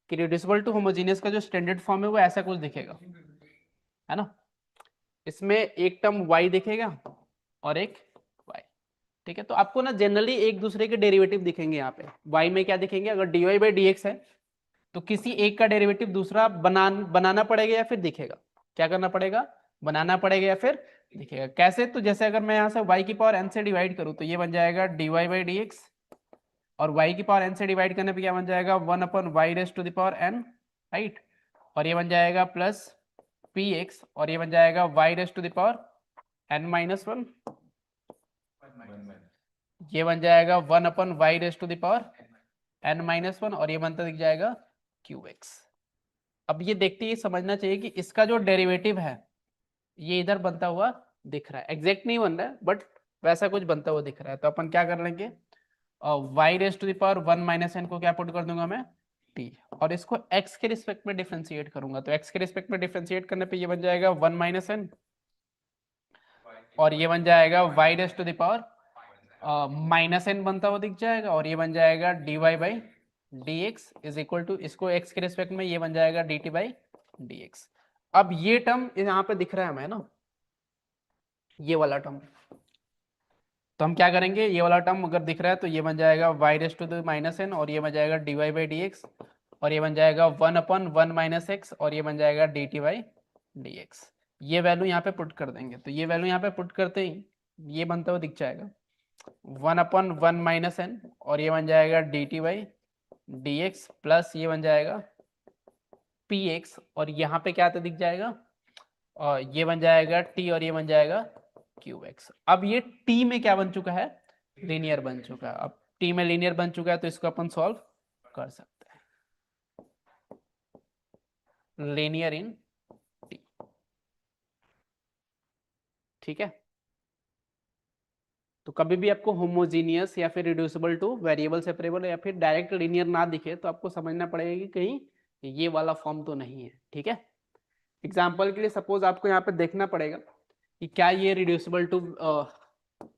कि रिड्यूसिबल टू होमोजेनियस का जो स्टैंडर्ड फॉर्म है वो ऐसा कुछ दिखेगा, है ना। इसमें एक टर्म y दिखेगा और एक y, ठीक है। तो आपको ना जनरली एक दूसरे के डेरिवेटिव दिखेंगे यहाँ पे। y में क्या दिखेंगे, अगर dy बाई डी एक्स है तो किसी एक का डेरिवेटिव दूसरा बनाना पड़ेगा या फिर दिखेगा, क्या करना पड़ेगा, बनाना पड़ेगा या फिर दिखेगा। कैसे, तो जैसे अगर मैं यहाँ से y की पावर n से डिवाइड करूँ तो ये बन जाएगा dy बाई डी एक्स और y की पावर n से डिवाइड करने पे क्या बन जाएगा 1 upon y raise to the power n, right. और ये बन जाएगा प्लस px और ये बन जाएगा y raise to the power n minus 1, ये बन जाएगा 1 upon y raise to the power n minus 1 और ये बनता दिख जाएगा qx। अब ये देखते ही समझना चाहिए कि इसका जो डेरिवेटिव है ये इधर बनता हुआ दिख रहा है, एग्जैक्ट नहीं बन रहा है बट वैसा कुछ बनता हुआ दिख रहा है। तो अपन क्या कर लेंगे, y raise to the power 1 minus n को क्या पुट कर दूंगा मैं t और इसको x के रिस्पेक्ट में डिफरेंशिएट करूंगा, तो x के रिस्पेक्ट में डिफरेंशिएट करने पे ये बन जाएगा 1 माइनस n और ये बन जाएगा y raise to the power minus n बनता हुआ दिख जाएगा और ये बन जाएगा dy by dx is equal to, इसको x के रिस्पेक्ट में ये बन जाएगा dt बाई dx। अब ये टर्म यहाँ पे दिख रहा है हमें ना, ये वाला टर्म, तो हम क्या करेंगे, ये वाला टर्म अगर दिख रहा है तो ये बन जाएगा y raise to the minus n और ये बन जाएगा dy बाई dx और ये बन जाएगा 1 अपॉन 1 माइनस x और ये बन जाएगा dt बाई dx। ये वैल्यू यहाँ पे पुट कर देंगे, तो ये वैल्यू यहाँ पे पुट करते ही ये बनता हुआ दिख जाएगा 1 अपॉन 1 माइनस n और ये बन जाएगा dt बाई dx प्लस ये बन जाएगा px और यहाँ पे क्या आता दिख जाएगा, और ये बन जाएगा t और ये बन जाएगा qx। अब ये t में क्या बन चुका है, लीनियर बन चुका है। अब t में लीनियर बन चुका है तो इसको अपन सॉल्व कर सकते हैं, लीनियर इन t। ठीक है। तो कभी भी आपको होमोजीनियस या फिर रिड्यूसिबल टू वेरिएबल सेपरेबल या फिर डायरेक्ट लीनियर ना दिखे तो आपको समझना पड़ेगा कि कहीं ये वाला फॉर्म तो नहीं है, ठीक है। एग्जाम्पल के लिए सपोज आपको यहाँ पे देखना पड़ेगा कि क्या ये रिड्यूसिबल टू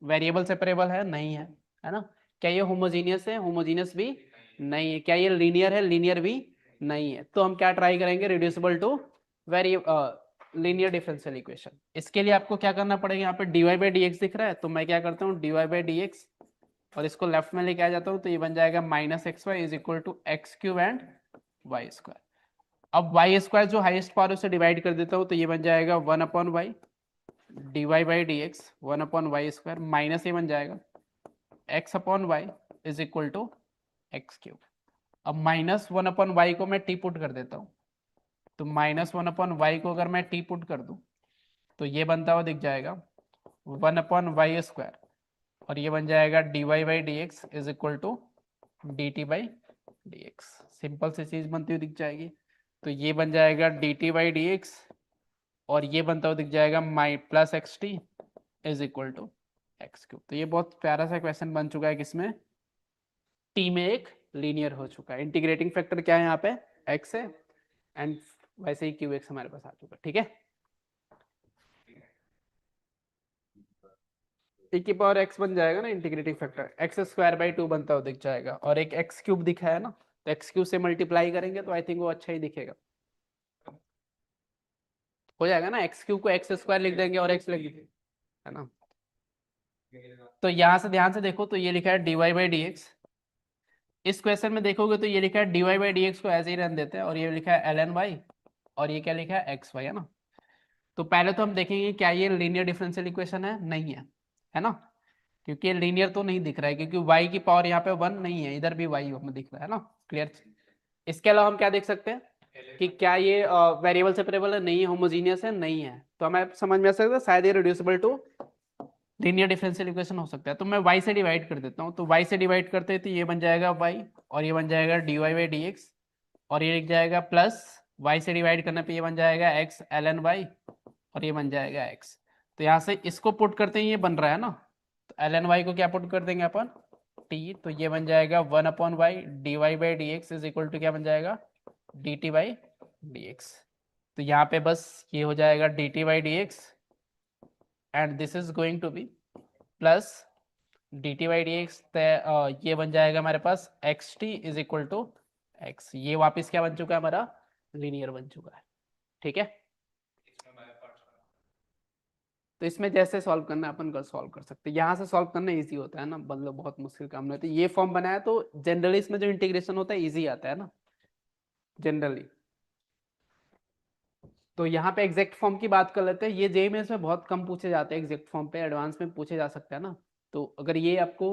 वेरिएबल सेपरेबल है, नहीं है ना। क्या ये होमोजीनियस है, होमोजीनियस भी नहीं है। क्या ये लीनियर है, लीनियर भी नहीं है। तो हम क्या ट्राई करेंगे, reducible to linear differential equation. इसके लिए आपको क्या करना पड़ेगा, यहाँ पे dy बाई डी दिख रहा है, तो मैं क्या करता हूँ dy बाई डी और इसको लेफ्ट में लेके आ जाता हूँ, तो ये बन जाएगा minus x y is equal to x cube and y square. अब वाई स्क्वायर जो हाईएस्ट पावर से डिवाइड कर देता हूँ, तो ये बन जाएगा 1 upon y dy by D x 1 upon y square minus ये बन जाएगा x upon y is equal to x cube. अब माइनस 1 अपॉन वाई को मैं टी पुट कर देता हूँ, तो माइनस 1 अपॉन वाई को अगर मैं टी पुट कर दूं तो ये बनता हुआ दिख जाएगा 1 अपॉन वाई स्क्वायर और ये बन जाएगा dy by D x is equal to D T by D X. Simple सी चीज बनती हुई दिख जाएगी। तो ये बन जाएगा D T by D x और ये बनता हुआ दिख जाएगा my plus X T is equal to x cube. तो ये बहुत प्यारा सा क्वेश्चन बन चुका है, किसमें टी में एक लीनियर हो चुका है। इंटीग्रेटिंग फैक्टर क्या है यहाँ पे, एक्स है एंड वैसे ही क्यू एक्स हमारे पास आ चुका है, ठीक है। e की पावर x बन जाएगा ना integrating factor, x square by 2 बनता हुआ दिख जाएगा और एक एक्स क्यूब दिखा है ना, तो एक्स क्यूब से मल्टीप्लाई करेंगे तो आई थिंक वो अच्छा ही दिखेगा, हो जाएगा ना। एक्स क्यूब को एक्स स्क्वायर लिख देंगे और एक्स लिख देंगे, है ना। तो यहाँ से ध्यान से देखो, तो ये लिखा है dy बाई डी एक्स। इस क्वेश्चन में देखोगे तो ये लिखा है dy बाई डी एक्स को ऐसे ही रहने देते हैं और ये लिखा है ln y और ये क्या लिखा है एक्स वाई, है ना। तो पहले तो हम देखेंगे क्या ये लीनियर डिफरेंशियल इक्वेशन है, नहीं है ना, क्योंकि ये लीनियर तो नहीं दिख रहा है, क्योंकि y की पावर यहाँ पे 1 नहीं है, इधर भी y हमें दिख रहा है ना, क्लियर। इसके अलावा हम क्या देख सकते हैं कि क्या ये वेरिएबल सेपरेबल है, नहीं है, होमोजीनियस है, नहीं है। तो हमें समझ में आ सकता है शायद ये reducible to linear differential equation हो सकता है। तो मैं y से डिवाइड कर देता हूँ, तो y से डिवाइड करते हैं तो ये बन जाएगा y और ये बन जाएगा dy बाई डी एक्स और ये लिख जाएगा प्लस y से डिवाइड करने पे ये बन जाएगा x ln y और ये बन जाएगा x। तो यहाँ से इसको पुट करते हैं, ये बन रहा है ना, तो ln y को क्या पुट कर देंगे अपन t, तो ये बन जाएगा 1 upon Y D Y by D x is equal to क्या बन जाएगा D T by D x. तो यहाँ पे बस ये हो जाएगा D T by D X and this is going to be plus D T by D x, ये बन जाएगा हमारे पास X T is equal to X. ये वापस क्या बन चुका है, हमारा लीनियर बन चुका है, ठीक है। तो इसमें जैसे सॉल्व करना है अपन कल सॉल्व कर सकते हैं, यहाँ से सॉल्व करना इजी होता है ना, मतलब बहुत मुश्किल काम नहीं होता। ये फॉर्म बनाया तो जनरली इसमें जो इंटीग्रेशन होता है इजी आता है ना जनरली। तो यहाँ पे एग्जैक्ट फॉर्म की बात कर लेते हैं। ये जेईई मेंस में बहुत कम पूछे जाते हैं एग्जैक्ट फॉर्म पे, एडवांस में पूछे जा सकता है ना। तो अगर ये आपको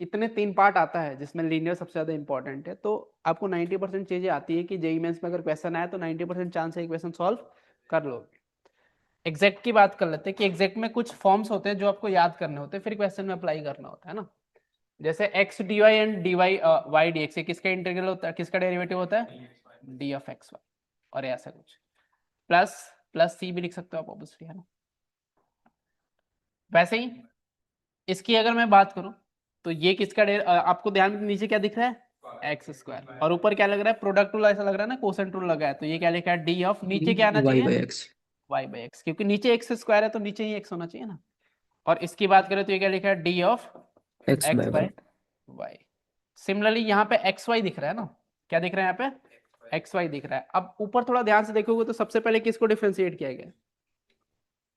इतने 3 पार्ट आता है जिसमें लीनियर सबसे ज्यादा इंपॉर्टेंट है, तो आपको 90% चीजें आती है कि जेईई मेंस में अगर क्वेश्चन आए तो 90% चांस है क्वेश्चन सॉल्व कर लोगे। एग्जैक्ट की बात कर लेते हैं कि एग्जैक्ट में कुछ फॉर्म्स होते हैं जो आपको याद करने होते हैं, फिर क्वेश्चन में अप्लाई करना होता है ना। जैसे x D y and d y y D x, किसका इंटीग्रल होता है, किसका डेरिवेटिव होता है डी ऑफ एक्स वाई, और ऐसा कुछ प्लस प्लस सी भी लिख सकते हो आप ऑब्वियसली, है ना। वैसे ही इसकी अगर मैं बात करूं तो ये किसका आपको ध्यान में नीचे क्या दिख रहा है एक्स स्क्वायर और ऊपर क्या लग रहा है प्रोडक्ट रूल, ऐसा लग रहा है ना कोसेंट रूल लगा है। तो ये क्या लिखा है डी ऑफ, नीचे क्या आना y चाहिए by x y by x, क्योंकि नीचे एक्स स्क्वायर है तो नीचे ही एक्स होना चाहिए ना। और इसकी बात करें तो ये क्या लिखा है d of x x by by 1 y. Similarly यहाँ पे एक्स वाई दिख रहा है ना, क्या दिख रहा है यहाँ पे एक्स वाई दिख रहा है। अब ऊपर थोड़ा ध्यान से देखोगे तो सबसे पहले किसको डिफरेंशिएट किया गया,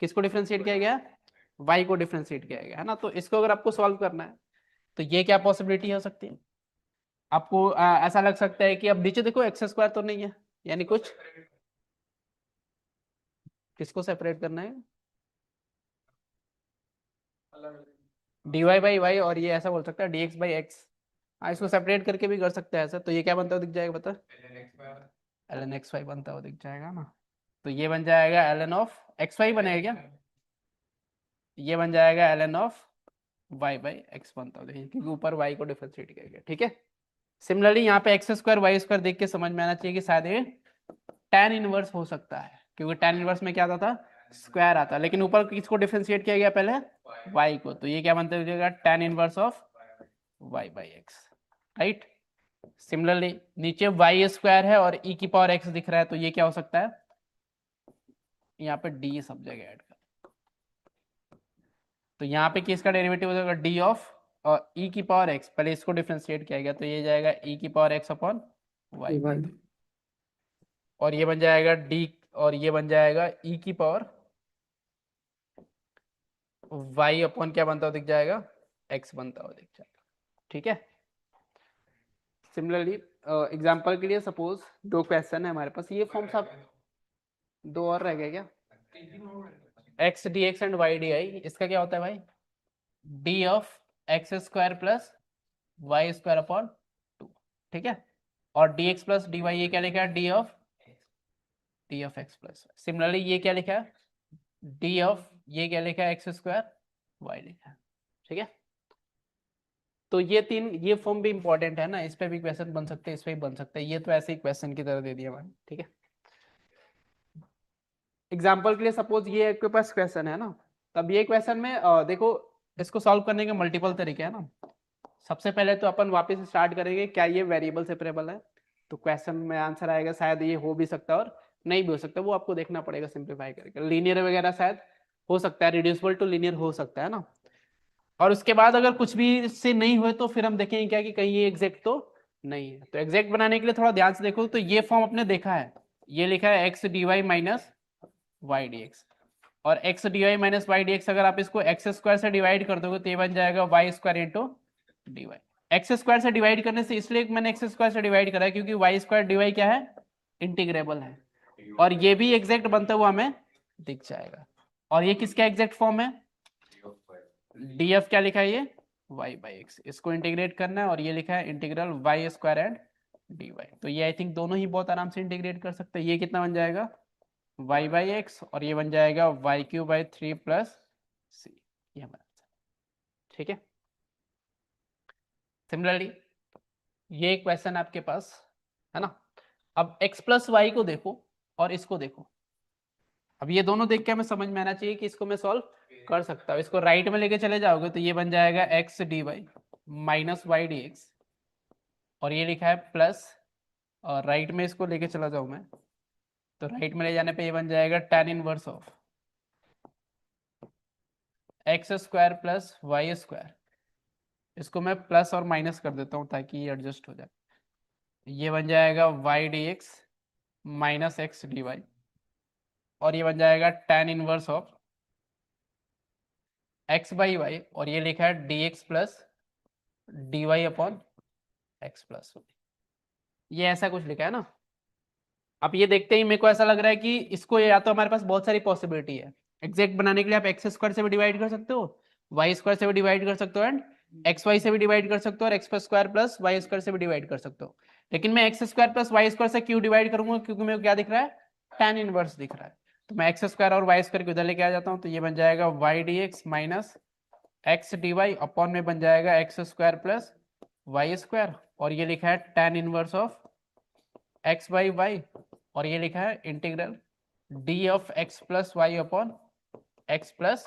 किसको डिफरेंशिएट किया गया y को डिफरेंशिएट किया गया, है ना। तो इसको अगर आपको सॉल्व करना है तो ये क्या पॉसिबिलिटी हो सकती है आपको, ऐसा लग सकता है कि अब नीचे देखो एक्स स्क्वायर तो नहीं है, यानी कुछ किसको सेपरेट करना है डी वाई बाई वाई, और ये ऐसा बोल सकता है डी एक्स बाई एक्स। हाँ, इसको सेपरेट करके भी कर सकते हैं ऐसा। तो ये क्या बनता हुआ दिख जाएगा बता, ln एक्स वाई बनता हुआ दिख जाएगा ना। तो ये बन जाएगा ln ऑफ एक्स वाई बनेगा क्या, ये बन जाएगा ln of y by x बनता हुआ, क्योंकि ऊपर वाई को डिफरेंशिएट किया गया, ठीक है। सिमिलरली यहाँ पे एक्स स्क्वायर वाई स्क्वायर देख के समझ में आना चाहिए कि शायद ये tan इनवर्स हो सकता है, क्योंकि tan इनवर्स में क्या आता था स्क्वायर आता है, लेकिन ऊपर किसको डिफरेंशिएट किया गया पहले, y को, तो ये क्या बनता है tan inverse of y by x, right. Similarly नीचे y स्क्वायर है और e की पावर x दिख रहा है, तो ये क्या हो सकता है, यहाँ पे d सब जगह ऐड कर, तो यहाँ पे किसका डेरिवेटिव हो जाएगा, d ऑफ और e की पावर x, पहले इसको डिफरेंशिएट किया गया तो ये जाएगा e की power x upon y, Y और ये बन जाएगा d, और ये बन जाएगा e की पावर y अपॉन क्या बनता हो दिख जाएगा, x बनता हो दिख जाएगा, ठीक है। सिमिलरली एग्जांपल के लिए सपोज दो क्वेश्चन है हमारे पास, ये फॉर्म सब दो और रह गए क्या, x dx and y dy, इसका क्या होता है भाई, d of x square plus y square upon 2, ठीक है, और dx प्लस dy ये क्या लिखा है, d of x plus, similarly ये क्या लिखा है, d ऑफ ये क्या लिखा है, एक्स स्क्वायर y लिखा है, ठीक है। तो ये तीन, ये फॉर्म भी इंपॉर्टेंट है ना, इस पे भी क्वेश्चन बन सकते हैं, इस पे भी बन सकते हैं, ये तो ऐसे ही क्वेश्चन की तरह दे दिया मैंने, ठीक है। एग्जाम्पल के लिए सपोज ये आपके पास क्वेश्चन है ना, तब ये क्वेश्चन में देखो इसको सॉल्व करने के मल्टीपल तरीके हैं ना। सबसे पहले तो अपन वापस स्टार्ट करेंगे, क्या ये वेरिएबल सेपरेबल है, तो क्वेश्चन में आंसर आएगा शायद ये हो भी सकता है और नहीं भी हो सकता, वो आपको देखना पड़ेगा सिंप्लीफाई करके। लीनियर वगैरह शायद हो सकता है, रिड्यूसिबल टू लीनियर हो सकता है ना। और उसके बाद अगर कुछ भी इससे नहीं हुए तो फिर हम देखेंगे क्या कि कहीं ये एग्जैक्ट तो नहीं है। तो एग्जैक्ट बनाने के लिए थोड़ा ध्यान से देखो, तो ये फॉर्म अपने देखा है, ये लिखा है X D Y minus Y D x, और X D Y minus Y D X अगर आप इसको एक्स स्क्वायर से डिवाइड कर दोगे तो ये बन जाएगा y square into d y. X square से डिवाइड करने से इसलिए मैंने एक्स स्क्वायर से डिवाइड करा है क्योंकि वाई स्क्वायर डी वाई क्या है, इंटीग्रेबल है, और ये भी एग्जैक्ट बनता हुआ हमें दिख जाएगा। और ये किसका एग्जैक्ट फॉर्म है, डी एफ क्या लिखा है ये y बाई एक्स, इसको इंटीग्रेट करना है, और ये लिखा है integral y square and d y, तो ये आई थिंक दोनों ही बहुत आराम से इंटीग्रेट कर सकते हैं। ये कितना बन जाएगा y बाई एक्स, और ये बन जाएगा वाई क्यू बाई 3 प्लस सी, ये हमारा आंसर, ठीक है। सिमिलरली ये क्वेश्चन आपके पास है ना। अब x प्लस वाई को देखो और इसको देखो, अब ये दोनों देख के हमें समझ में आना चाहिए कि इसको मैं सॉल्व कर सकता हूँ। इसको राइट में लेके चले जाओगे तो ये बन जाएगा x D Y minus Y D x, और ये लिखा है प्लस, और राइट में इसको लेके चला जाऊँ मैं तो राइट में ले जाने पे ये बन जाएगा tan inverse of x square plus y square, इसको मैं प्लस और माइनस कर देता हूँ ताकि ये एडजस्ट हो जाए, ये बन जाएगा y D x minus x D y, और ये बन जाएगा tan inverse of x by y, और ये लिखा है d x plus d y upon x plus, ये ऐसा कुछ लिखा है ना। अब ये देखते ही मेरे को ऐसा लग रहा है कि इसको या तो हमारे पास बहुत सारी पॉसिबिलिटी है, एग्जैक्ट बनाने के लिए आप एक्स स्क्वायर से भी डिवाइड कर सकते हो, वाई स्क्वायर से भी डिवाइड कर सकते हो, एंड एक्स वाई से भी डिवाइड कर सकते हो, और x square plus y square से भी डिवाइड कर सकते हो। लेकिन मैं x square plus y square से क्यों डिवाइड करूंगा, क्योंकि मेरे को क्या दिख रहा है, tan इनवर्स दिख रहा है, तो मैं एक्स स्क्वायर और वाई स्क्वायर को इधर लेके आ जाता हूँ, तो ये बन जाएगा y D x minus x D y upon में बन जाएगा x square plus y square, और ये लिखा है tan inverse of x by y, और ये लिखा है integral d of x plus y upon x plus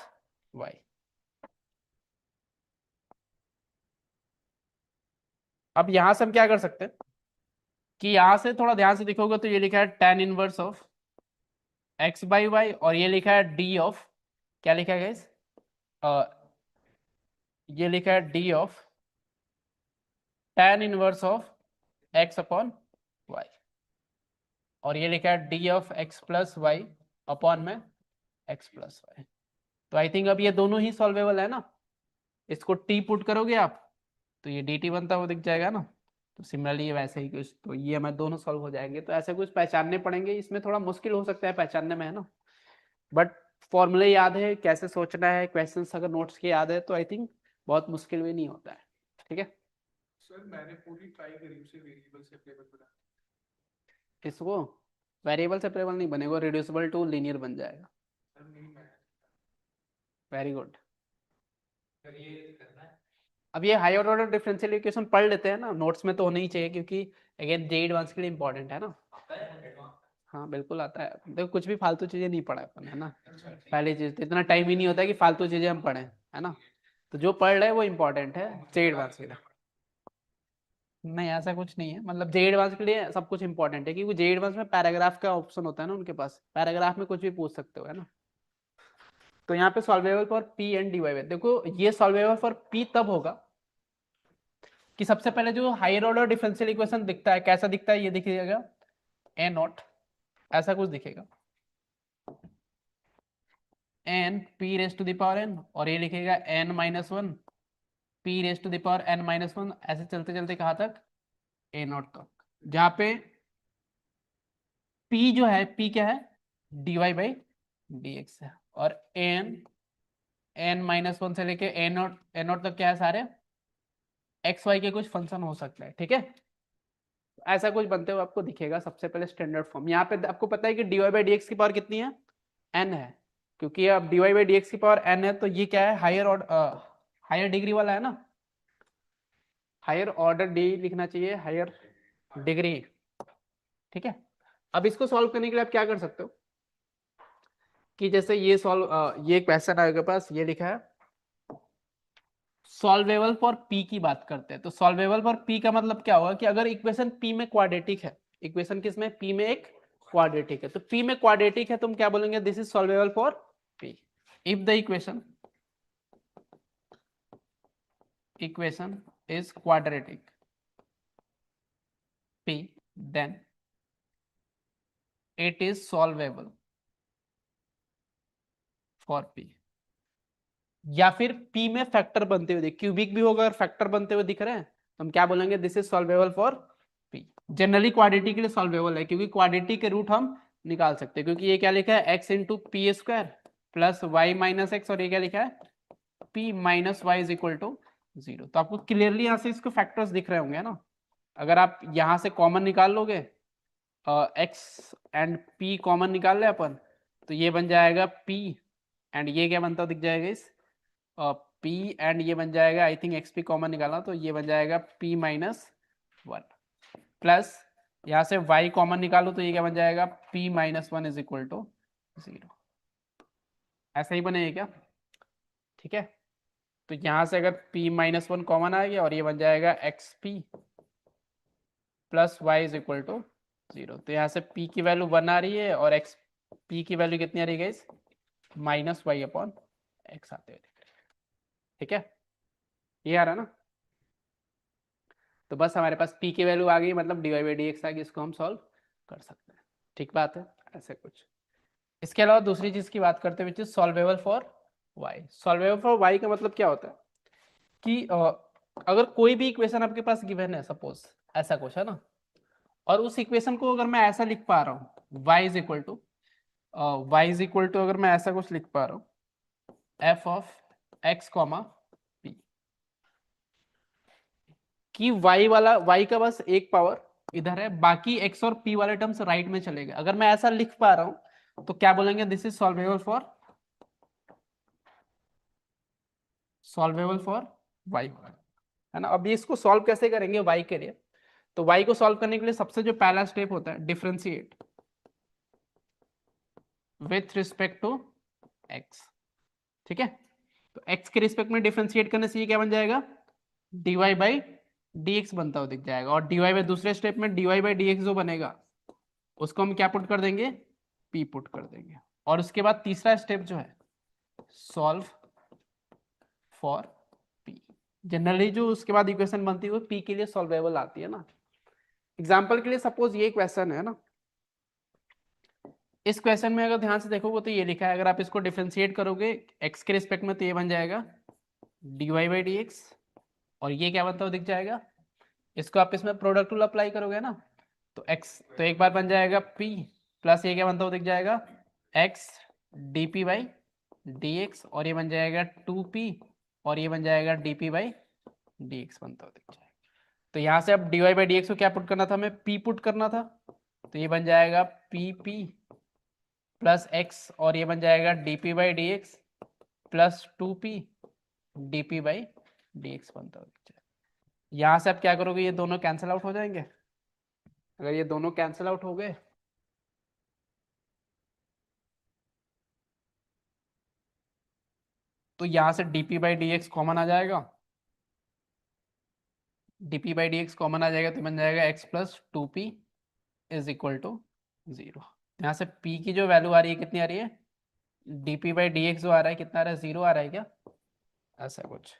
y. अब यहां से हम क्या कर सकते हैं कि यहां से थोड़ा ध्यान से देखोगे तो ये लिखा है tan inverse of x by y, और ये लिखा है डी ऑफ, क्या लिखा है गाइस, ये लिखा है d of tan inverse of x upon y, और ये लिखा है d of x plus y upon में एक्स प्लस वाई। तो आई थिंक अब ये दोनों ही सॉल्वेबल है ना, इसको टी पुट करोगे आप तो ये डी टी बनता हुआ दिख जाएगा ना। तो सिमिलरली ये वैसे ही कुछ, तो ये हमें दोनों सॉल्व हो जाएंगे। तो ऐसे कुछ पहचानने पड़ेंगे, इसमें थोड़ा मुश्किल हो सकता है पहचानने में, है ना, बट फॉर्मूले याद है, कैसे सोचना है, क्वेश्चंस अगर नोट्स के याद है तो आई थिंक बहुत मुश्किल भी नहीं होता है, ठीक है। सर मैंने पूरी ट्राई करी उसे वेरिएबल सेपरेबल बनाने, इसको वेरिएबल सेपरेबल नहीं बनेगा, रिड्यूसिबल टू लीनियर बन जाएगा। सर नहीं मैं वेरी गुड। सर ये करना है। अब ये हायर ऑर्डर डिफरेंशियल इक्वेशन पढ़ लेते हैं ना, नोट्स में तो होना ही चाहिए क्योंकि अगेन जे एडवांस के लिए इंपॉर्टेंट है ना। हाँ बिल्कुल आता है, देखो कुछ भी फालतू चीजें नहीं पढ़ा अपन, है ना। पहली चीज तो इतना टाइम ही नहीं होता कि फालतू चीजें हम पढ़ें, है ना। तो जो पढ़ रहे हैं वो इम्पोर्टेंट है जे एडवांस के लिए। नहीं ऐसा कुछ नहीं है, मतलब जे एडवांस के लिए सब कुछ इंपॉर्टेंट है, क्योंकि जे एडवांस में पैराग्राफ का ऑप्शन होता है ना उनके पास, पैराग्राफ में कुछ भी पूछ सकते हो, है ना। तो यहाँ पे solvable for p and d y, देखो ये सॉल्वेबल फॉर पी तब होगा कि सबसे पहले जो हायर ऑर्डर डिफरेंशियल इक्वेशन दिखता है, कैसा दिखता है, ये दिखेगा ए नॉट, ऐसा कुछ दिखेगा, n p raise to the power n, और ये लिखेगा n minus one p raise to the power n minus one, ऐसे चलते चलते कहाँ तक, ए नॉट तक, जहाँ पे p जो है, p क्या है, dy बाई डी एक्स है, और n माइनस वन से लेके ए नॉट तक क्या है, सारे एक्स वाई के कुछ फंक्शन हो सकता है, ठीक है। ऐसा कुछ बनते हुए आपको दिखेगा सबसे पहले स्टैंडर्ड फॉर्म। यहाँ पे आपको पता है कि dy बाई डी एक्स की पावर कितनी है, n है, क्योंकि अब dy बाई डी एक्स की पावर n है, तो ये क्या है, हायर डिग्री वाला है ना, हायर ऑर्डर डी लिखना चाहिए, हायर डिग्री, ठीक है। अब इसको सॉल्व करने के लिए आप क्या कर सकते हो कि जैसे ये क्वेश्चन है आपके पास, ये लिखा है सॉल्वेबल फॉर p की बात करते हैं, तो सॉल्वेबल फॉर p का मतलब क्या होगा कि अगर इक्वेशन p में क्वाड्रेटिक है, इक्वेशन किसमें, p में एक क्वाड्रेटिक है, तो p में क्वाड्रेटिक है तो हम क्या बोलेंगे, this is solvable for p। If the equation is quadratic p, then it is solvable for p। या फिर p में फैक्टर बनते हुए, क्यूबिक भी होगा और फैक्टर बनते हुए दिख रहे हैं, तो हम क्या बोलेंगे, this is solvable for p। Generally quadratic के लिए सॉल्वेबल है, क्योंकि क्वाड्रेटिक के रूट हम निकाल सकते हैं, क्योंकि ये क्या लिखा है, x into p square plus y minus x, और ये क्या लिखा है, p minus y is equal to 0। तो आपको क्लियरली यहाँ से इसको फैक्टर्स दिख रहे होंगे ना। अगर आप यहाँ से कॉमन निकाल लोगे, x एंड p कॉमन निकाल ले अपन, तो ये बन जाएगा p एंड ये क्या बनता दिख जाएगा इस p एंड ये बन जाएगा, आई थिंक xp कॉमन निकाला तो ये बन जाएगा p माइनस वन, प्लस यहाँ से y कॉमन निकालो तो ये क्या बन जाएगा, p minus one is equal to 0। ऐसा ही बनेगा क्या, ठीक है। तो यहाँ से अगर p माइनस वन कॉमन आ गया और ये बन जाएगा xp plus y is equal to 0। तो यहाँ से p की वैल्यू 1 आ रही है और p की वैल्यू कितनी आ रही है guys, minus y upon x आते हुए, ठीक है, ये आ रहा ना। तो बस हमारे पास p की वैल्यू आ गई, मतलब dy बाई डी एक्स आ गई, इसको हम सॉल्व कर सकते हैं, ठीक बात है, ऐसे कुछ। इसके अलावा दूसरी चीज की बात करते हैं, solvable for y। Solvable for y का मतलब क्या होता है कि अगर कोई भी इक्वेशन आपके पास गिवन है, सपोज ऐसा कुछ है ना, और उस इक्वेशन को अगर मैं ऐसा लिख पा रहा हूँ, y इज इक्वल टू अगर मैं ऐसा कुछ लिख पा रहा हूँ, f of x comma p, कि y का बस एक पावर इधर है, बाकी x और p वाले टर्म्स राइट में चले गए, अगर मैं ऐसा लिख पा रहा हूं तो क्या बोलेंगे, this is solvable for y, है ना। अब इसको सॉल्व कैसे करेंगे y के लिए, तो y को सॉल्व करने के लिए सबसे जो पहला स्टेप होता है, differentiate with respect to x, ठीक है। तो x के रिस्पेक्ट में डिफरेंशिएट करने से ये क्या बन जाएगा, dy बाई dx बनता हुआ दिख जाएगा, और dy बाई दूसरे स्टेप में dy बाई dx जो बनेगा उसको हम क्या पुट कर देंगे, p पुट कर देंगे। और उसके बाद तीसरा स्टेप जो है, सॉल्व फॉर p। जनरली जो उसके बाद इक्वेशन बनती है वो p के लिए सॉल्वेबल आती है ना। एग्जांपल के लिए सपोज ये क्वेश्चन है ना, इस क्वेश्चन में अगर ध्यान से देखोगे तो ये लिखा है, अगर आप इसको डिफरेंशिएट करोगे x के रिस्पेक्ट में तो ये बन जाएगा dy बाई डी एक्स, और ये क्या बनता हुआ दिख जाएगा, इसको आप इसमें प्रोडक्ट रूल अप्लाई करोगे ना, तो x तो एक बार बन जाएगा p प्लस ये क्या बनता हुआ दिख जाएगा, x dp बाई dx, और ये बन जाएगा 2p और ये बन जाएगा dp बाई dx बनता हुआ दिख जाएगा। तो यहाँ से अब dy बाई dx को क्या पुट करना था, हमें p पुट करना था, तो ये बन जाएगा pp प्लस x, और ये बन जाएगा dp by dx plus 2p dp by dx बनता हुआ दिख जाएगा। यहाँ से आप क्या करोगे, ये दोनों कैंसिल आउट हो जाएंगे, अगर ये दोनों कैंसिल आउट हो गए तो यहाँ से D P by D X common आ जाएगा, dp by D X common आ जाएगा तो बन जाएगा x plus two P is equal to 0। यहाँ से p की जो वैल्यू आ रही है कितनी आ रही है, dp बाई डी एक्स जो आ रहा है कितना आ रहा है, 0 आ रहा है क्या, ऐसा कुछ।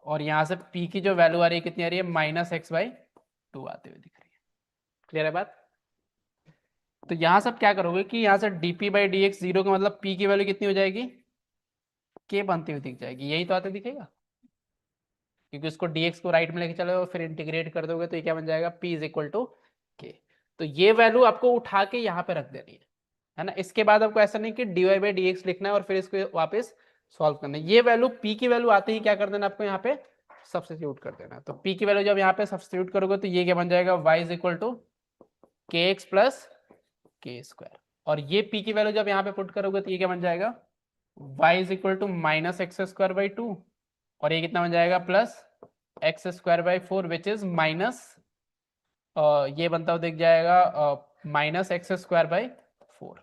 और यहाँ से p की जो वैल्यू आ रही है कितनी आ रही है, माइनस एक्स बाई टू आते हुए दिख रही है। क्लियर है बात। तो यहाँ सब क्या करोगे कि यहाँ से dp बाई डी एक्स 0 का मतलब p की वैल्यू कितनी हो जाएगी, k बनती हुई दिख जाएगी, यही तो आते दिखेगा, क्योंकि उसको dx को राइट में लेके चलो फिर इंटीग्रेट कर दोगे तो ये क्या बन जाएगा, p is equal to k। तो ये वैल्यू आपको उठा के यहाँ पे रख देनी है ना। इसके बाद आपको ऐसा नहीं कि dy बाई डी एक्स लिखना है और फिर इसको वापस सॉल्व करना है। ये वैल्यू p की वैल्यू आते ही क्या कर देना आपको यहाँ पे सब्स्टिट्यूट कर देना। तो p की वैल्यू जब यहाँ पे सब्स्टिट्यूट करोगे तो ये क्या बन जाएगा, y is equal to k x plus k square. और ये p की वैल्यू जब यहाँ पे पुट करोगे तो ये क्या बन जाएगा, y is equal to minus x square by two, और ये कितना बन जाएगा plus x square by four which is minus, ये बनता हुआ दिख जाएगा minus x square by four.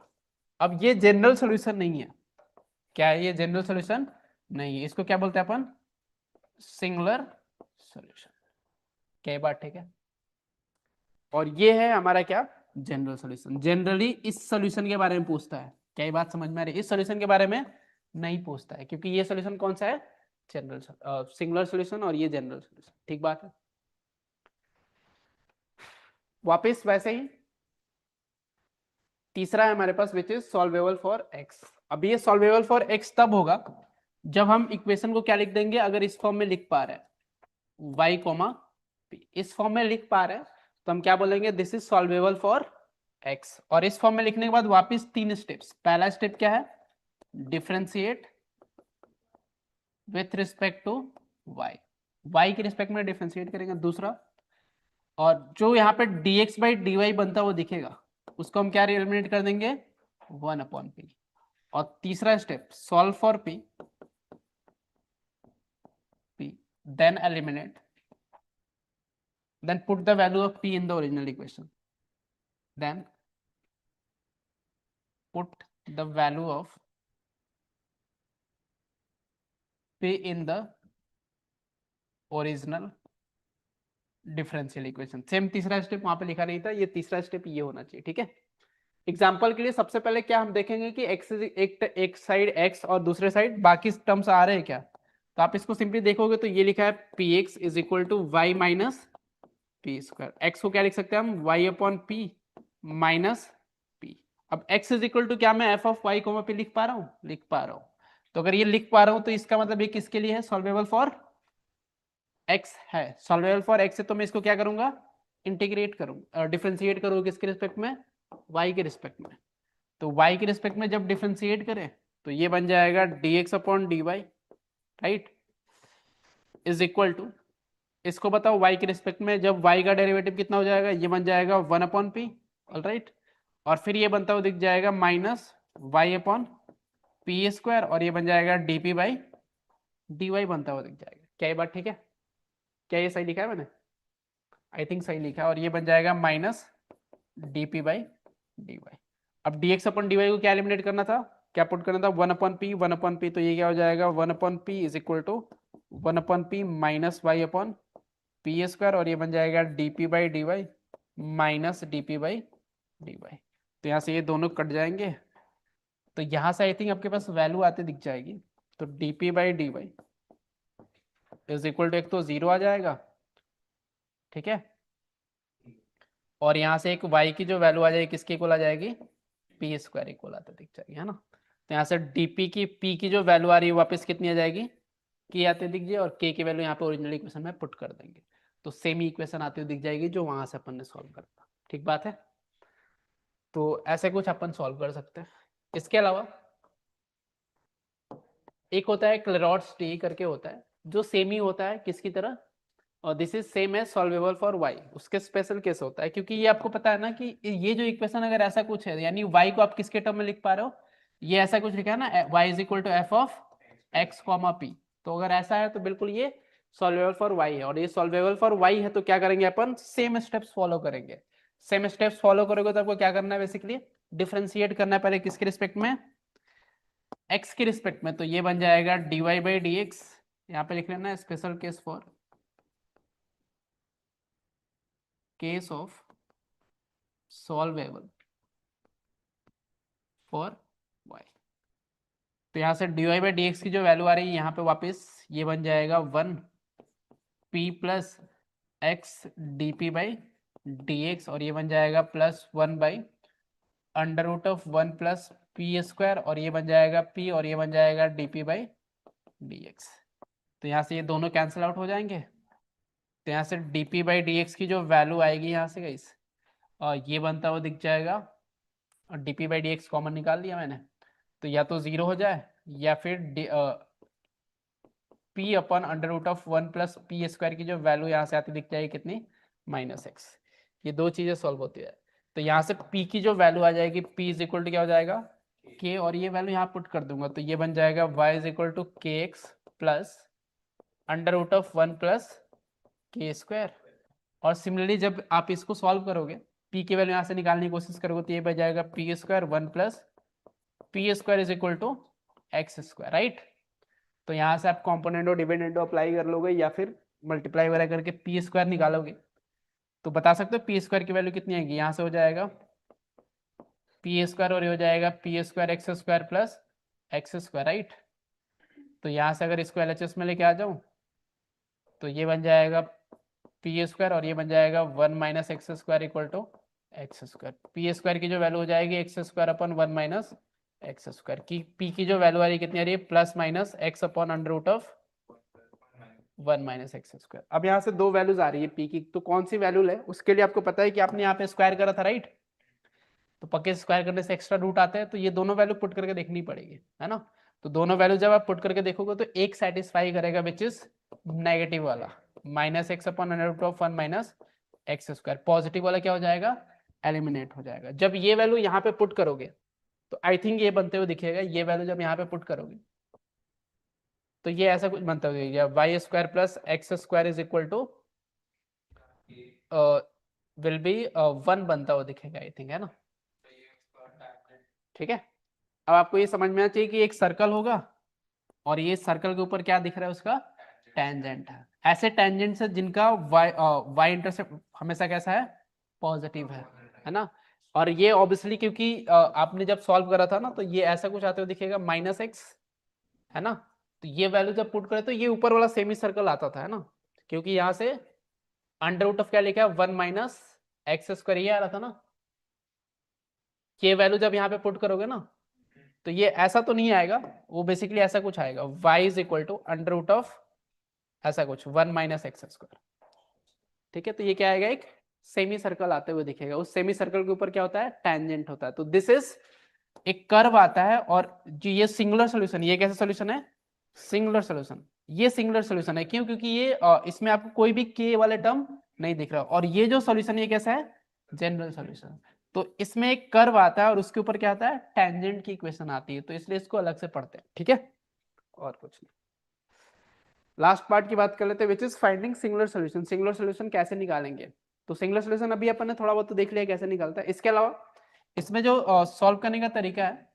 अब ये जनरल सॉल्यूशन नहीं है, क्या है ये, जनरल सॉल्यूशन नहीं है, इसको क्या बोलते हैं अपन, सिंगुलर सॉल्यूशन। क्या ये बात ठीक है। और ये है हमारा क्या, जनरल सॉल्यूशन। जनरली इस सॉल्यूशन के बारे में पूछता है, क्या ये बात समझ में आ रही है, इस सॉल्यूशन के बारे में नहीं पूछता है, क्योंकि ये सॉल्यूशन कौन सा है, जनरल सिंगुलर सॉल्यूशन, और ये जनरल सॉल्यूशन। ठीक बात है। वापस वैसे ही तीसरा है हमारे पास which is solvable for x। अब ये सॉल्वेबल फॉर x तब होगा जब हम इक्वेशन को क्या लिख देंगे, अगर इस फॉर्म में लिख पा रहे हैं y कोमा p, इस फॉर्म में लिख पा रहे हैं तो हम क्या बोलेंगे, this is solvable for x। और इस फॉर्म में लिखने के बाद वापस तीन स्टेप्स। पहला स्टेप क्या है, differentiate with respect to y के रिस्पेक्ट में डिफरेंशिएट करेंगे। दूसरा, और जो यहाँ पे dx बाई dy बनता है वो दिखेगा, उसको हम क्या एलिमिनेट कर देंगे, 1/p। और तीसरा step, solve for p, then eliminate, then put the value of p in the original equation, then put the value of p in the original differential equation. Same तीसरा स्टेप वहां पे लिखा नहीं था, ये तीसरा स्टेप ये होना चाहिए। ठीक है। एग्जांपल के लिए सबसे पहले क्या हम देखेंगे कि x एक साइड x और दूसरे साइड बाकी टर्म्स आ रहे हैं क्या, तो आप इसको सिंपली देखोगे तो ये लिखा है px is equal to y minus p square. x को क्या लिख सकते हैं हम, y upon p minus p. अब x इज इक्वल टू क्या, मैं f of y comma p लिख पा रहा हूँ, लिख पा रहा हूँ। तो अगर ये लिख पा रहा हूँ तो इसका मतलब ये किसके लिए है, सॉल्वेबल फॉर x है। सॉल्वेबल फॉर x है तो मैं इसको क्या करूंगा, इंटीग्रेट करूंगा, डिफरेंशिएट करूंगा किसके रिस्पेक्ट में, y के रिस्पेक्ट में। तो y के रिस्पेक्ट में जब डिफरेंशिएट करें तो ये बन जाएगा dx upon dy, right, is equal to, इसको बताओ y के रिस्पेक्ट में जब y का डेरिवेटिव कितना हो जाएगा, ये बन जाएगा 1/p, ऑलराइट। और फिर ये बनता हुआ दिख जाएगा minus y upon p square, और ये बन जाएगा dp बाई dy बनता हुआ दिख जाएगा। क्या ये बात ठीक है, क्या ये सही लिखा है मैंने, आई थिंक सही लिखा है। और ये बन जाएगा माइनस dp बाई dy। अब dx अपॉन dy को क्या एलिमिनेट करना था, क्या पुट करना था, 1/p, तो ये क्या हो जाएगा, 1/p is equal to 1/p minus y upon p square, और ये बन जाएगा dp by dy minus dp by dy। तो यहाँ से ये दोनों कट जाएंगे, तो यहाँ से आई थिंक आपके पास वैल्यू आते दिख जाएगी। तो dp by dy is equal to, एक तो 0 आ जाएगा, ठीक है, और यहाँ से एक y की जो वैल्यू आ जाएगी किसके इक्वल आ जाएगी, पी स्क्वायर इक्वल आते दिख जाएगी, है ना। तो यहाँ से dp की p की जो वैल्यू आ रही है वापस कितनी आ जाएगी, k आते दिख जाए, और k की वैल्यू यहाँ पे ओरिजिनल इक्वेशन में पुट कर देंगे तो सेम इक्वेशन आती हुई दिख जाएगी जो वहां से अपन ने सॉल्व करता। ठीक बात है। तो ऐसे कुछ अपन सॉल्व कर सकते हैं। इसके अलावा एक होता है क्लेरॉट्स टी करके होता है, जो सेम ही होता है किसकी तरह, और this is same as solvable for y। उसके स्पेशल केस होता है, क्योंकि ये आपको पता है ना कि ये जो इक्वेशन अगर ऐसा कुछ है, यानी y को आप किसके टर्म में लिख पा रहे हो, ये ऐसा कुछ लिखा है ना, y is equal to f of x comma p। तो अगर ऐसा है तो बिल्कुल ये सॉल्वेबल फॉर y है, और ये सॉल्वेबल फॉर y है तो क्या करेंगे अपन, सेम स्टेप्स फॉलो करेंगे। सेम स्टेप्स फॉलो करोगे तो आपको क्या करना है, बेसिकली डिफरेंशिएट करना है पहले किसके रिस्पेक्ट में, x के रिस्पेक्ट में, तो ये बन जाएगा dy बाई डी एक्स, यहाँ पे लिख लेना special case for case of solvable for y। तो यहाँ से dy बाई डी एक्स की जो वैल्यू आ रही है यहाँ पे वापस ये बन जाएगा 1 p plus x d P by D x, और ये बन जाएगा +1 by under root of 1 plus p square, और ये बन जाएगा p, और ये बन जाएगा d P by D x. तो यहाँ से ये दोनों कैंसिल आउट हो जाएंगे, तो यहाँ से D P by D x की जो वैल्यू आएगी यहाँ से गाइस, और ये बनता हुआ दिख जाएगा, और D P by D X common निकाल दिया मैंने, तो या तो 0 हो जाए या फिर p upon under root of 1 plus p square की जो वैल्यू यहाँ से आती दिख जाएगी कितनी, -x। ये दो चीजें सॉल्व होती है, तो यहाँ से p की जो वैल्यू आ जाएगी p इज इक्वल टू क्या हो जाएगा k, और ये वैल्यू यहाँ पुट कर दूंगा, तो ये बन जाएगा y is equal to k x plus under root of 1 plus k square. और सिमिलरली जब आप इसको सॉल्व करोगे, p की वैल्यू यहाँ से निकालने की कोशिश करोगे, तो ये बन जाएगा p square 1 plus p square is equal to x square, right. तो यहाँ से आप कॉम्पोनेंटो डिविडेंडो अप्लाई कर लोगे या फिर मल्टीप्लाई वगैरह करके पी स्क्वायर निकालोगे, तो बता सकते हो पी स्क्वायर की वैल्यू कितनी आएगी, यहाँ से हो जाएगा पी स्क्वायर, और ये हो जाएगा p square x square plus x square, right. तो यहाँ से अगर इसको एलएचएस में लेके आ जाऊँ, तो ये बन जाएगा पी स्क्वायर, और ये बन जाएगा 1 minus x square equal to x square. P square की जो वैल्यू हो जाएगी x square upon 1 minus x square की, पी की जो वैल्यू आ रही है कितनी आ रही है, plus minus x upon under root of 1 minus x square. अब यहाँ से दो वैल्यूज आ रही है पी की, तो कौन सी वैल्यू ले, उसके लिए आपको पता है कि आपने यहाँ पे स्क्वायर करा था, राइट। तो पक्के स्क्वायर करने से एक्स्ट्रा रूट आते हैं, तो ये दोनों वैल्यू पुट करके देखनी पड़ेगी, है ना। तो दोनों वैल्यू जब आप पुट करके देखोगे तो एक सेटिस्फाई करेगा विच इज नेगेटिव वाला, minus x upon under root of 1 minus x square. Positive वाला क्या हो जाएगा, एलिमिनेट हो जाएगा। जब ये वैल्यू यहाँ पे पुट करोगे तो आई थिंक ये बनते हुए दिखेगा, ये वैल्यू जब यहाँ पे पुट करोगे तो ये ऐसा कुछ बनता हुआ y square plus x square is equal to will be 1 बनता हुआ दिखेगा, आई थिंक, है ना। ठीक है, अब आपको ये समझ में आना चाहिए कि एक सर्कल होगा और ये सर्कल के ऊपर क्या दिख रहा है, उसका टेंजेंट है। ऐसे टेंजेंट है जिनका वाई इंटरसेप्ट हमेशा कैसा है, पॉजिटिव है ना। और ये ऑब्वियसली क्योंकि आपने जब सॉल्व करा था ना, तो ये ऐसा कुछ आते हुए दिखेगा -x, है ना। तो ये वैल्यू जब पुट करे तो ये ऊपर वाला सेमी सर्कल आता था, है ना, क्योंकि यहाँ से अंडर रूट ऑफ क्या लिखा है 1 माइनस एक्स स्क्वायर, ये आ रहा था ना। ये वैल्यू जब यहाँ पे पुट करोगे ना तो ये ऐसा तो नहीं आएगा, वो बेसिकली ऐसा कुछ आएगा, y is equal to under root of ऐसा कुछ 1 माइनस एक्स स्क्वायर। ठीक है, तो ये क्या आएगा, एक सेमी सर्कल आते हुए दिखेगा। उस सेमी सर्कल के ऊपर क्या होता है, टेंजेंट होता है। तो दिस इज एक कर्व आता है, और जो ये सिंगुलर सॉल्यूशन, ये कैसा सॉल्यूशन है, सिंगुलर सॉल्यूशन। ये सिंगुलर सॉल्यूशन है क्यों, क्योंकि ये इसमें आपको कोई भी k वाले टर्म नहीं दिख रहा, और ये जो सॉल्यूशन ये कैसा है, जनरल सॉल्यूशन। तो इसमें एक कर्व आता है और उसके ऊपर क्या आता है, टेंजेंट की इक्वेशन आती है, तो इसलिए इसको अलग से पढ़ते हैं। ठीक है, और कुछ नहीं। लास्ट पार्ट की बात कर लेते हैं, which is finding singular solution. Singular solution कैसे निकालेंगे, तो सिंगुलर सॉल्यूशन अभी अपन ने थोड़ा बहुत तो देख लिया कैसे निकालता है। इसके अलावा इसमें जो सॉल्व करने का तरीका है,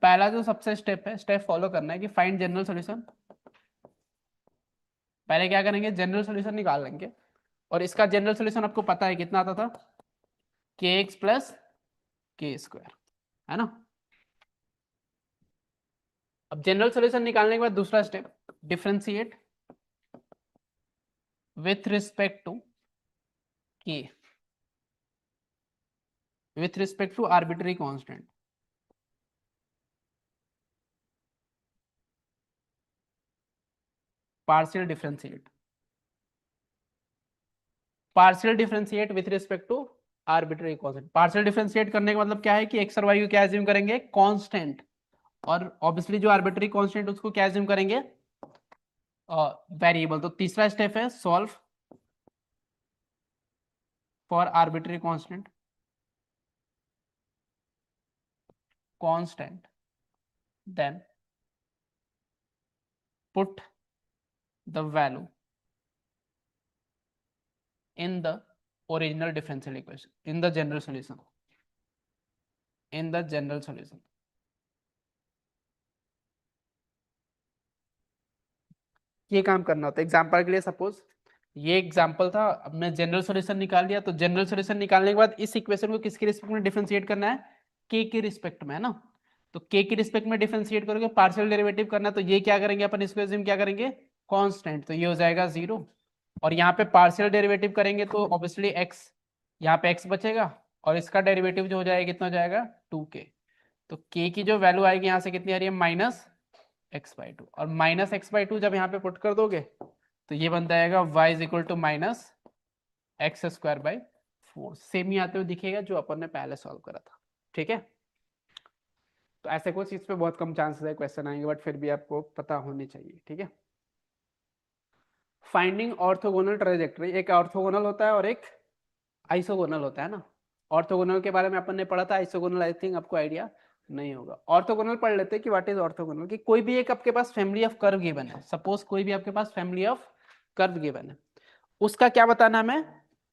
पहला जो सबसे स्टेप है, स्टेप फॉलो करना है कि फाइंड जनरल सॉल्यूशन। पहले क्या करेंगे, जनरल सॉल्यूशन निकाल लेंगे, और इसका जनरल सॉल्यूशन आपको पता है कितना आता था, kx प्लस के स्क्वायर, है ना। अब जनरल सॉल्यूशन निकालने के बाद दूसरा step, differentiate with respect to k, with respect to arbitrary constant. Partial differentiate, partial differentiate with respect to arbitrary constant. Partial differentiate करने का मतलब क्या है कि एक्स और वाई को क्या एज्यूम करेंगे, कांस्टेंट, और ऑब्वियसली जो आर्बिट्ररी कांस्टेंट उसको क्या एज्यूम करेंगे, वेरिएबल। तो तीसरा स्टेप है solve for arbitrary constant, constant, then put the value in the original differential equation, in the general solution, in the general solution. ये काम करना होता है। एग्जाम्पल के लिए सपोज ये एग्जाम्पल था, अब मैं जनरल सॉल्यूशन निकाल लिया, तो जनरल सॉल्यूशन निकालने के बाद इस इक्वेशन को किसके रिस्पेक्ट में डिफरेंशिएट करना है, के के रिस्पेक्ट में, है ना। तो के के रिस्पेक्ट में डिफरेंशिएट करोगे, पार्शियल डेरिवेटिव करना, तो ये क्या करेंगे अपन, इसको assume क्या करेंगे, कांस्टेंट, तो ये हो जाएगा 0। और यहाँ पे पार्शियल डेरिवेटिव करेंगे तो ऑब्वियसली x, यहाँ पे x बचेगा और इसका डेरिवेटिव जो हो जाएगा कितना हो जाएगा 2k। तो k की जो वैल्यू आएगी यहाँ से कितनी आ रही है, -x/2, और -x/2 जब यहाँ पे पुट कर दोगे तो ये बन जाएगा y is equal to -x²/4। Same ही आते हुए दिखेगा जो अपन ने पहले सॉल्व करा था, ठीक है। तो ऐसे कुछ चीज पे बहुत कम चांसेस है क्वेश्चन आएंगे, बट फिर भी आपको पता होनी चाहिए, ठीक है। फाइंडिंग ऑर्थोगोनल ट्राइजेक्टरी, एक ऑर्थोगोनल होता है और एक आइसोगोनल होता है ना। ऑर्थोगोनल के बारे में अपन ने पढ़ा था, आइसोगोनल आई थिंक आपको आइडिया नहीं होगा। ऑर्थोगोनल पढ़ लेते हैं कि व्हाट इज ऑर्थोगोनल, कि कोई भी एक आपके पास फैमिली ऑफ कर्व गिवन है, सपोज कोई भी आपके पास फैमिली ऑफ कर्व गिवन है, उसका क्या बताना है हमें,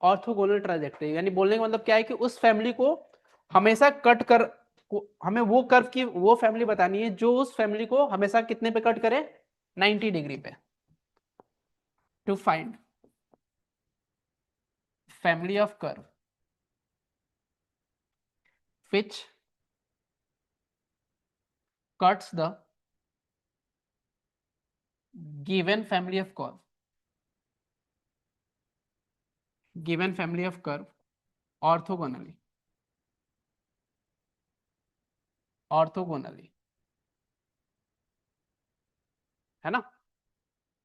ऑर्थोगोनल ट्राइजेक्टरी। यानी बोलने का मतलब क्या है कि उस फैमिली को हमेशा कट कर, हमें वो कर्व की वो फैमिली बतानी है जो उस फैमिली को हमेशा कितने पे कट करे, 90 डिग्री पे। To find family of curve which cuts the given family of curve, given family of curve orthogonally, orthogonally, है ना।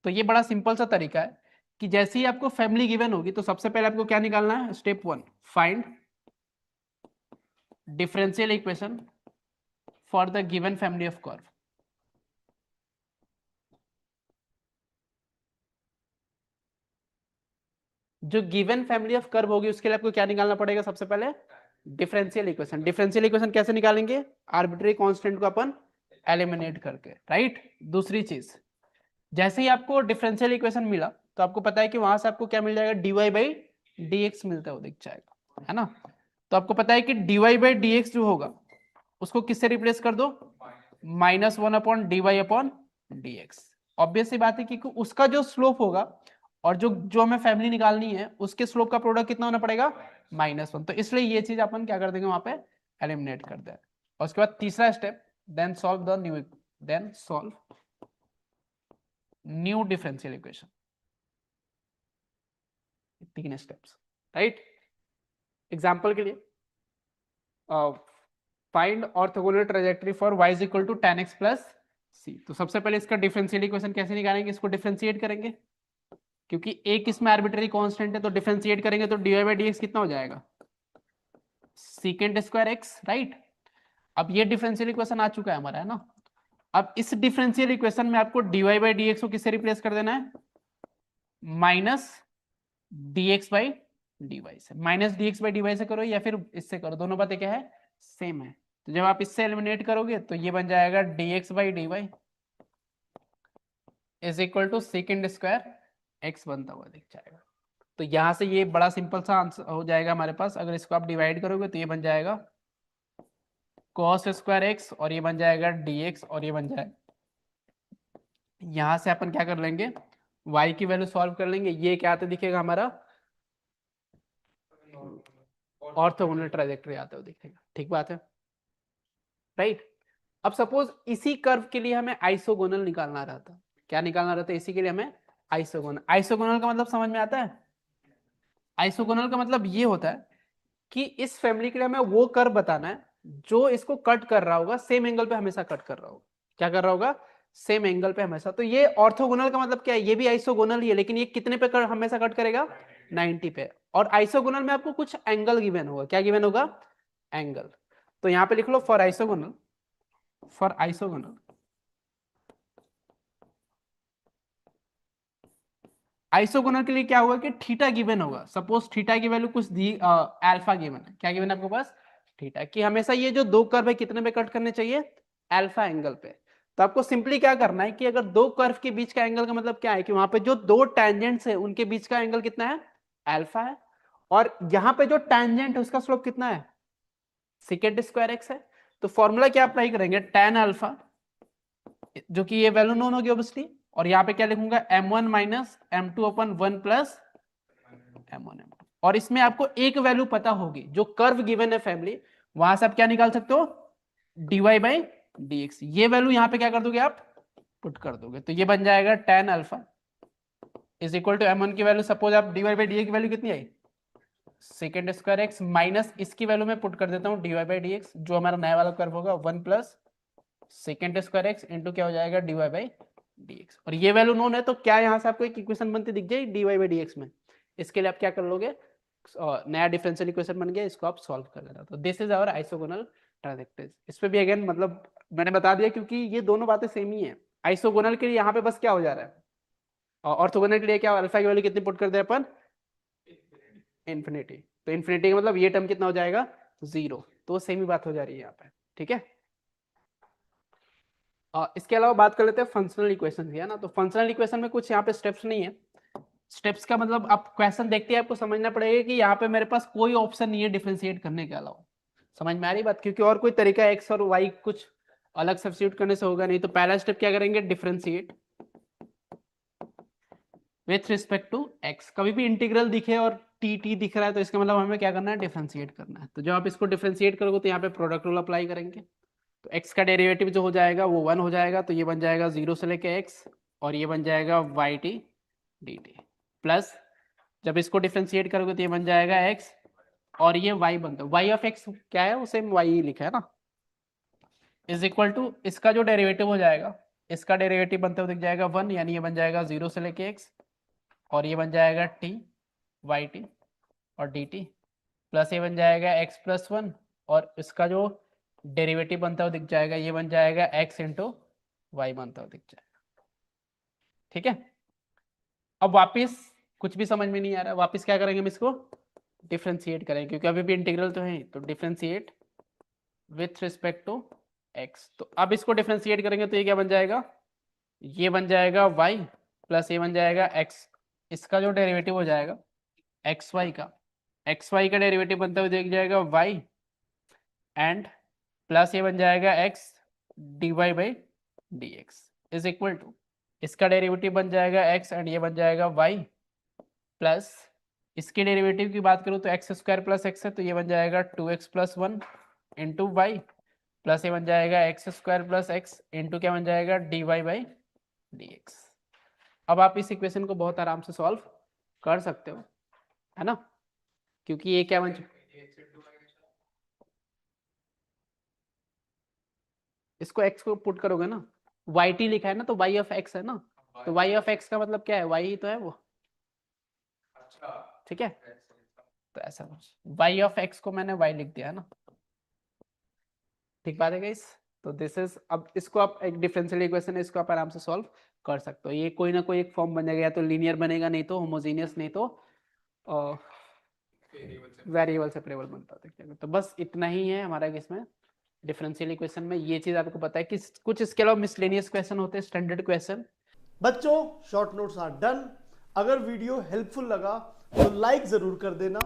तो ये बड़ा सिंपल सा तरीका है कि जैसे ही आपको फैमिली गिवन होगी तो सबसे पहले आपको क्या निकालना है, step 1 find differential equation for the given family of curve. जो गिवन फैमिली ऑफ कर्व होगी उसके लिए आपको क्या निकालना पड़ेगा, सबसे पहले डिफरेंशियल इक्वेशन। डिफरेंशियल इक्वेशन कैसे निकालेंगे, आर्बिट्री कांस्टेंट को अपन एलिमिनेट करके, राइट। दूसरी चीज, जैसे ही आपको डिफरेंशियल इक्वेशन मिला तो आपको पता है कि वहां से आपको क्या मिल जाएगा, dy/dx मिलता है, वो दिख जाएगा, है ना। तो आपको पता है कि dy/dx जो होगा उसको किससे रिप्लेस कर दो, -1/dy/dx। ऑब्वियस सी बात है कि उसका जो स्लोप होगा और जो हमें फैमिली निकालनी है उसके स्लोप का प्रोडक्ट कितना होना पड़ेगा, -1। तो इसलिए ये चीज अपन क्या कर देंगे, वहां पे एलिमिनेट कर दें। और उसके बाद तीसरा step, then solve new differential equation. 3 steps, right. Example के लिए find orthogonal trajectory for y is equal to tan x plus c। तो सबसे पहले इसका डिफरेंशियल इक्वेशन कैसे निकालेंगे, इसको डिफरेंशिएट करेंगे, क्योंकि एक इसमें आर्बिट्ररी कांस्टेंट है, तो डिफरेंशिएट करेंगे तो dy/dx कितना हो जाएगा, sec² x, राइट। अब ये डिफरेंशियल इक्वेशन आ चुका है हमारा, है ना। अब इस डिफरेंशियल इक्वेशन में आपको dy/dx को किससे रिप्लेस कर देना है, -dx/dy से। -dx/dy से करो या फिर इससे करो, दोनों बातें क्या है, सेम है। तो जब आप इससे एलिमिनेट करोगे तो ये बन जाएगा dx/dy is equal to sec² x बनता हुआ दिख जाएगा। तो यहां से ये बड़ा सिंपल सा आंसर हो जाएगा हमारे पास। अगर इसको आप डिवाइड करोगे तो ये बन जाएगा cos² x और ये बन जाएगा dx और ये बन जाएगा, यहां से अपन क्या कर लेंगे, y की वैल्यू सॉल्व कर लेंगे। ये क्या आता दिखेगा हमारा, ऑर्थोगोनल ट्राइजेक्टरी आता हुआ दिखेगा, ठीक बात है, राइट। अब सपोज इसी कर्व के लिए हमें आइसोगोनल निकालना रहता, क्या निकालना रहता है, इसी के लिए हमें आइसोगोनल। आइसोगोनल का मतलब समझ में आता है, आइसोगोनल का मतलब ये होता है कि इस फैमिली के लिए हमें वो कर्व बताना है जो इसको कट कर रहा होगा, सेम एंगल पे हमेशा कट कर रहा होगा। क्या कर रहा होगा, सेम एंगल पे हमेशा। तो ये ऑर्थोगोनल का मतलब क्या है, ये भी आइसोगोनल ही है, लेकिन ये कितने पे हमेशा कट करेगा, 90 पे। और आइसोगोनल में आपको कुछ एंगल गिवन होगा, क्या गिवन होगा, एंगल। तो यहां पे लिख लो फॉर आइसोगोनल, आइसोगोनल के लिए क्या होगा कि थीटा गिवन होगा। सपोज थीटा की वैल्यू कुछ दी, अल्फा गिवन है, क्या गिवन है आपके पास, थीटा। कि हमेशा ये जो दो कर्व है कितने पे कट करने चाहिए, अल्फा एंगल पे। तो आपको सिंपली क्या करना है कि अगर दो कर्व के बीच का एंगल का मतलब क्या है कि वहां पे जो दो टेंजेंट्स है उनके बीच का एंगल कितना है, अल्फा है। और यहां पे जो टेंजेंट है उसका स्लोप कितना है, sec² x है। तो फॉर्मूला क्या अप्लाई करेंगे, tan अल्फा, जो कि ये वैल्यू नोन होगी ऑब्वियसली, और यहाँ पे क्या लिखूंगा m1 माइनस m2 अपन 1 प्लस m1 m2। और इसमें आपको एक वैल्यू पता होगी, जो कर्व गिवन है फैमिली, वहां से आप क्या निकाल सकते हो, dy बाई dx। ये वैल्यू यहाँ पे क्या कर दोगे आप, पुट कर दोगे, तो ये बन जाएगा tan alpha is equal to m1 की वैल्यू, सपोज आप dy by dx by value कितनी आई, सेकेंड स्क्वायर एक्स माइनस इसकी वैल्यू में पुट कर देता हूँ dy बाई dx, जो हमारा नया वाला कर्व होगा 1 plus second square x into क्या हो जाएगा dy बाई dx। और ये वैल्यू नोन है, तो क्या यहाँ से आपको एक इक्वेशन बनती दिख जाए dy बाई dx में। इसके लिए आप क्या कर लोगे, नया डिफरेंशियल इक्वेशन बन गया, इसको आप सॉल्व कर लेना। तो दिस इज आवर आइसोगोनल ट्रांजेक्टोर्स। इस पे भी अगेन मतलब मैंने बता दिया, क्योंकि ये दोनों बातें सेम ही है। आइसोगोनल के लिए यहाँ पे बस क्या हो जा रहा है, ऑर्थोगोनल के लिए क्या, अल्फा की वैल्यू कितनी पुट कर दे अपन, इन्फिनिटी। तो इन्फिनिटी का मतलब ये टर्म कितना हो जाएगा, 0। तो सेम ही बात हो जा रही है यहाँ पे, ठीक है। इसके अलावा बात कर लेते हैं फंक्शनल इक्वेशन की, है ना। तो फंक्शनल इक्वेशन में कुछ यहाँ पे स्टेप्स नहीं है। स्टेप्स का मतलब आप क्वेश्चन देखते हैं, आपको समझना पड़ेगा कि यहाँ पे मेरे पास कोई ऑप्शन नहीं है डिफरेंशिएट करने के अलावा। समझ में आ रही बात, क्योंकि और कोई तरीका एक्स और वाई कुछ अलग सब्स्टिट्यूट करने से होगा नहीं। तो पहला स्टेप क्या करेंगे, differentiate with respect to x. कभी भी इंटीग्रल दिखे और टी दिख रहा है तो इसका मतलब हमें क्या करना है, डिफरेंशिएट करना है। तो जब आप इसको डिफरेंशिएट करोगे तो यहाँ पे प्रोडक्ट रूल अप्लाई करेंगे। तो x का डेरिवेटिव जो हो जाएगा वो 1 हो जाएगा, तो ये बन जाएगा 0 से लेके x, और ये बन जाएगा yt dt प्लस जब इसको डिफरेंशिएट करोगे तो ये बन जाएगा x, और ये y बनता है, y ऑफ x क्या है, वो सेम y ही लिखा है ना, इज इक्वल टू इसका जो डेरिवेटिव हो जाएगा, इसका डेरिवेटिव बनते हुए दिख जाएगा 1, यानी ये बन जाएगा 0 से लेके x, और ये बन जाएगा t yt और dt प्लस ये बन जाएगा x प्लस 1, और इसका जो डेरिवेटिव बनता हुआ दिख जाएगा, ये बन जाएगा x इंटू वाई बनता हुआ दिख जाएगा, ठीक है। अब वापिस कुछ भी समझ में नहीं आ रहा है, वापिस क्या करेंगे, हम इसको डिफरेंशिएट करेंगे, क्योंकि अभी भी इंटीग्रल तो है। तो differentiate with respect to x। तो अब इसको डिफरेंशिएट करेंगे तो ये क्या बन जाएगा, ये बन जाएगा y प्लस ये बन जाएगा x। इसका जो डेरिवेटिव हो जाएगा xy का डेरिवेटिव बनता हुआ दिख जाएगा y, एंड प्लस ये बन जाएगा x dy by dx is equal to इसका डेरिवेटिव बन जाएगा x, एंड ये बन जाएगा y, प्लस इसके डेरिवेटिव की बात करूँ तो एक्स स्क्वायर प्लस एक्स है, तो ये बन जाएगा 2x plus 1 into Y, plus ये बन जाएगा x square plus x into क्या बन जाएगा dy बाई dx। अब आप इस इक्वेशन को बहुत आराम से सॉल्व कर सकते हो, है ना, क्योंकि ये क्या बन, इसको x को पुट करोगे ना, yt लिखा है ना, तो y ऑफ x है ना, तो y ऑफ x का मतलब क्या है, y ही तो है वो, ठीक है। तो ऐसा कुछ y ऑफ x को मैंने y लिख दिया है ना, ठीक बात है गाइस। तो दिस इज, अब इसको आप एक डिफरेंशियल इक्वेशन है, इसको आप आराम से सॉल्व कर सकते हो। ये कोई ना कोई एक फॉर्म बन जाएगा, या तो लीनियर बनेगा, नहीं तो होमोजेनियस, नहीं तो वेरिएबल सेपरेबल बनता है। तो बस इतना ही है हमारा इसमें डिफरेंशियल इक्वेशन में। ये चीज आपको पता है कि कुछ इसके अलावा मिसलेनियस क्वेश्चन होते हैं, स्टैंडर्ड क्वेश्चन। बच्चों, शॉर्ट नोट्स आर डन। अगर वीडियो हेल्पफुल लगा तो लाइक जरूर कर देना,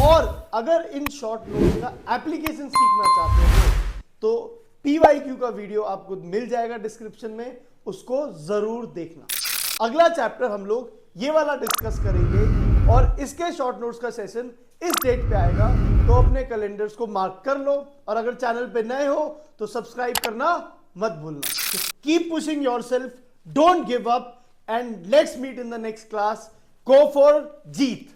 और अगर इन शॉर्ट नोट्स का एप्लीकेशन सीखना चाहते हो तो PYQ का वीडियो आपको मिल जाएगा डिस्क्रिप्शन में, उसको जरूर देखना। अगला चैप्टर हम लोग ये वाला डिस्कस करेंगे, और इसके शॉर्ट नोट्स का सेशन इस डेट पे आएगा, तो अपने कैलेंडर्स को मार्क कर लो। और अगर चैनल पे नए हो तो सब्सक्राइब करना मत भूलना। Keep pushing yourself, don't give up, and let's meet in the next class. Go for Jeet.